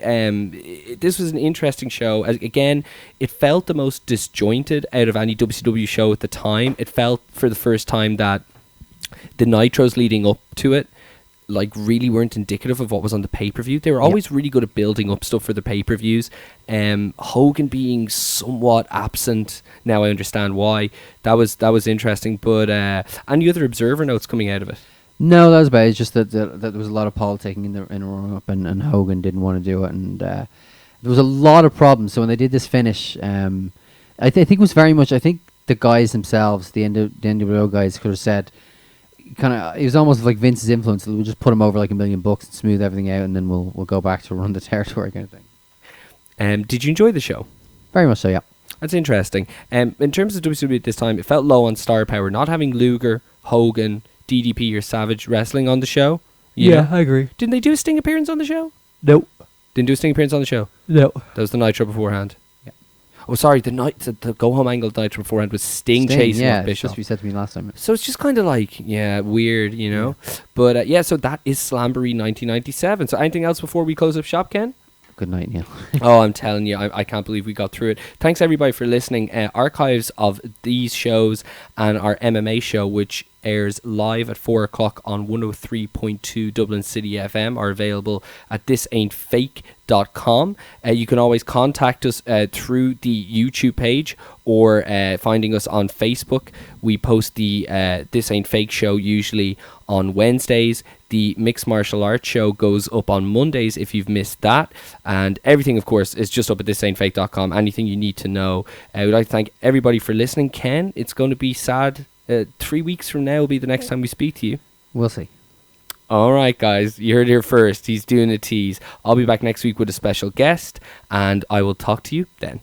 S1: this was an interesting show. Again, it felt the most disjointed out of any WCW show at the time. It felt for the first time that the Nitros leading up to it really weren't indicative of what was on the pay-per-view. They were always really good at building up stuff for the pay-per-views. Hogan being somewhat absent, now I understand why. That was interesting. But any other Observer notes coming out of it?
S2: No, that was about it. It's just that there was a lot of politicking in a run-up, and Hogan didn't want to do it, and there was a lot of problems. So when they did this finish, I think it was very much, I think the guys themselves, the NWO guys, could have said, it was almost like Vince's influence. We'll just put him over like $1 million and smooth everything out, and then we'll go back to run the territory kind of thing.
S1: Did you enjoy the show?
S2: Very much so, yeah.
S1: That's interesting. In terms of WCW at this time, it felt low on star power. Not having Luger, Hogan, DDP, or Savage wrestling on the show.
S2: Yeah, I agree.
S1: Didn't they do a Sting appearance on the show?
S2: Nope.
S1: Didn't do a Sting appearance on the show?
S2: No.
S1: That was the Nitro beforehand.
S2: Yeah.
S1: Oh, sorry, the go home angle the night beforehand was Sting chasing
S2: yeah,
S1: off
S2: it's just
S1: Bischoff.
S2: what you said to me last time.
S1: So it's just kind of like, weird, But so that is Slamboree 1997. So anything else before we close up shop, Ken?
S2: Good night, Neil.
S1: Oh, I'm telling you, I can't believe we got through it. Thanks everybody for listening. Archives of these shows and our MMA show, which airs live at 4 o'clock on 103.2 Dublin City FM, are available at thisaintfake.com. You can always contact us through the YouTube page or finding us on Facebook. We post the This Ain't Fake show usually on Wednesdays. The Mixed Martial Arts show goes up on Mondays if you've missed that. And everything, of course, is just up at thisaintfake.com. Anything you need to know. We'd like to thank everybody for listening. Ken, it's going to be sad. 3 weeks from now will be the next time we speak to you.
S2: We'll see.
S1: All right, guys. You heard it here first. He's doing a tease. I'll be back next week with a special guest, and I will talk to you then.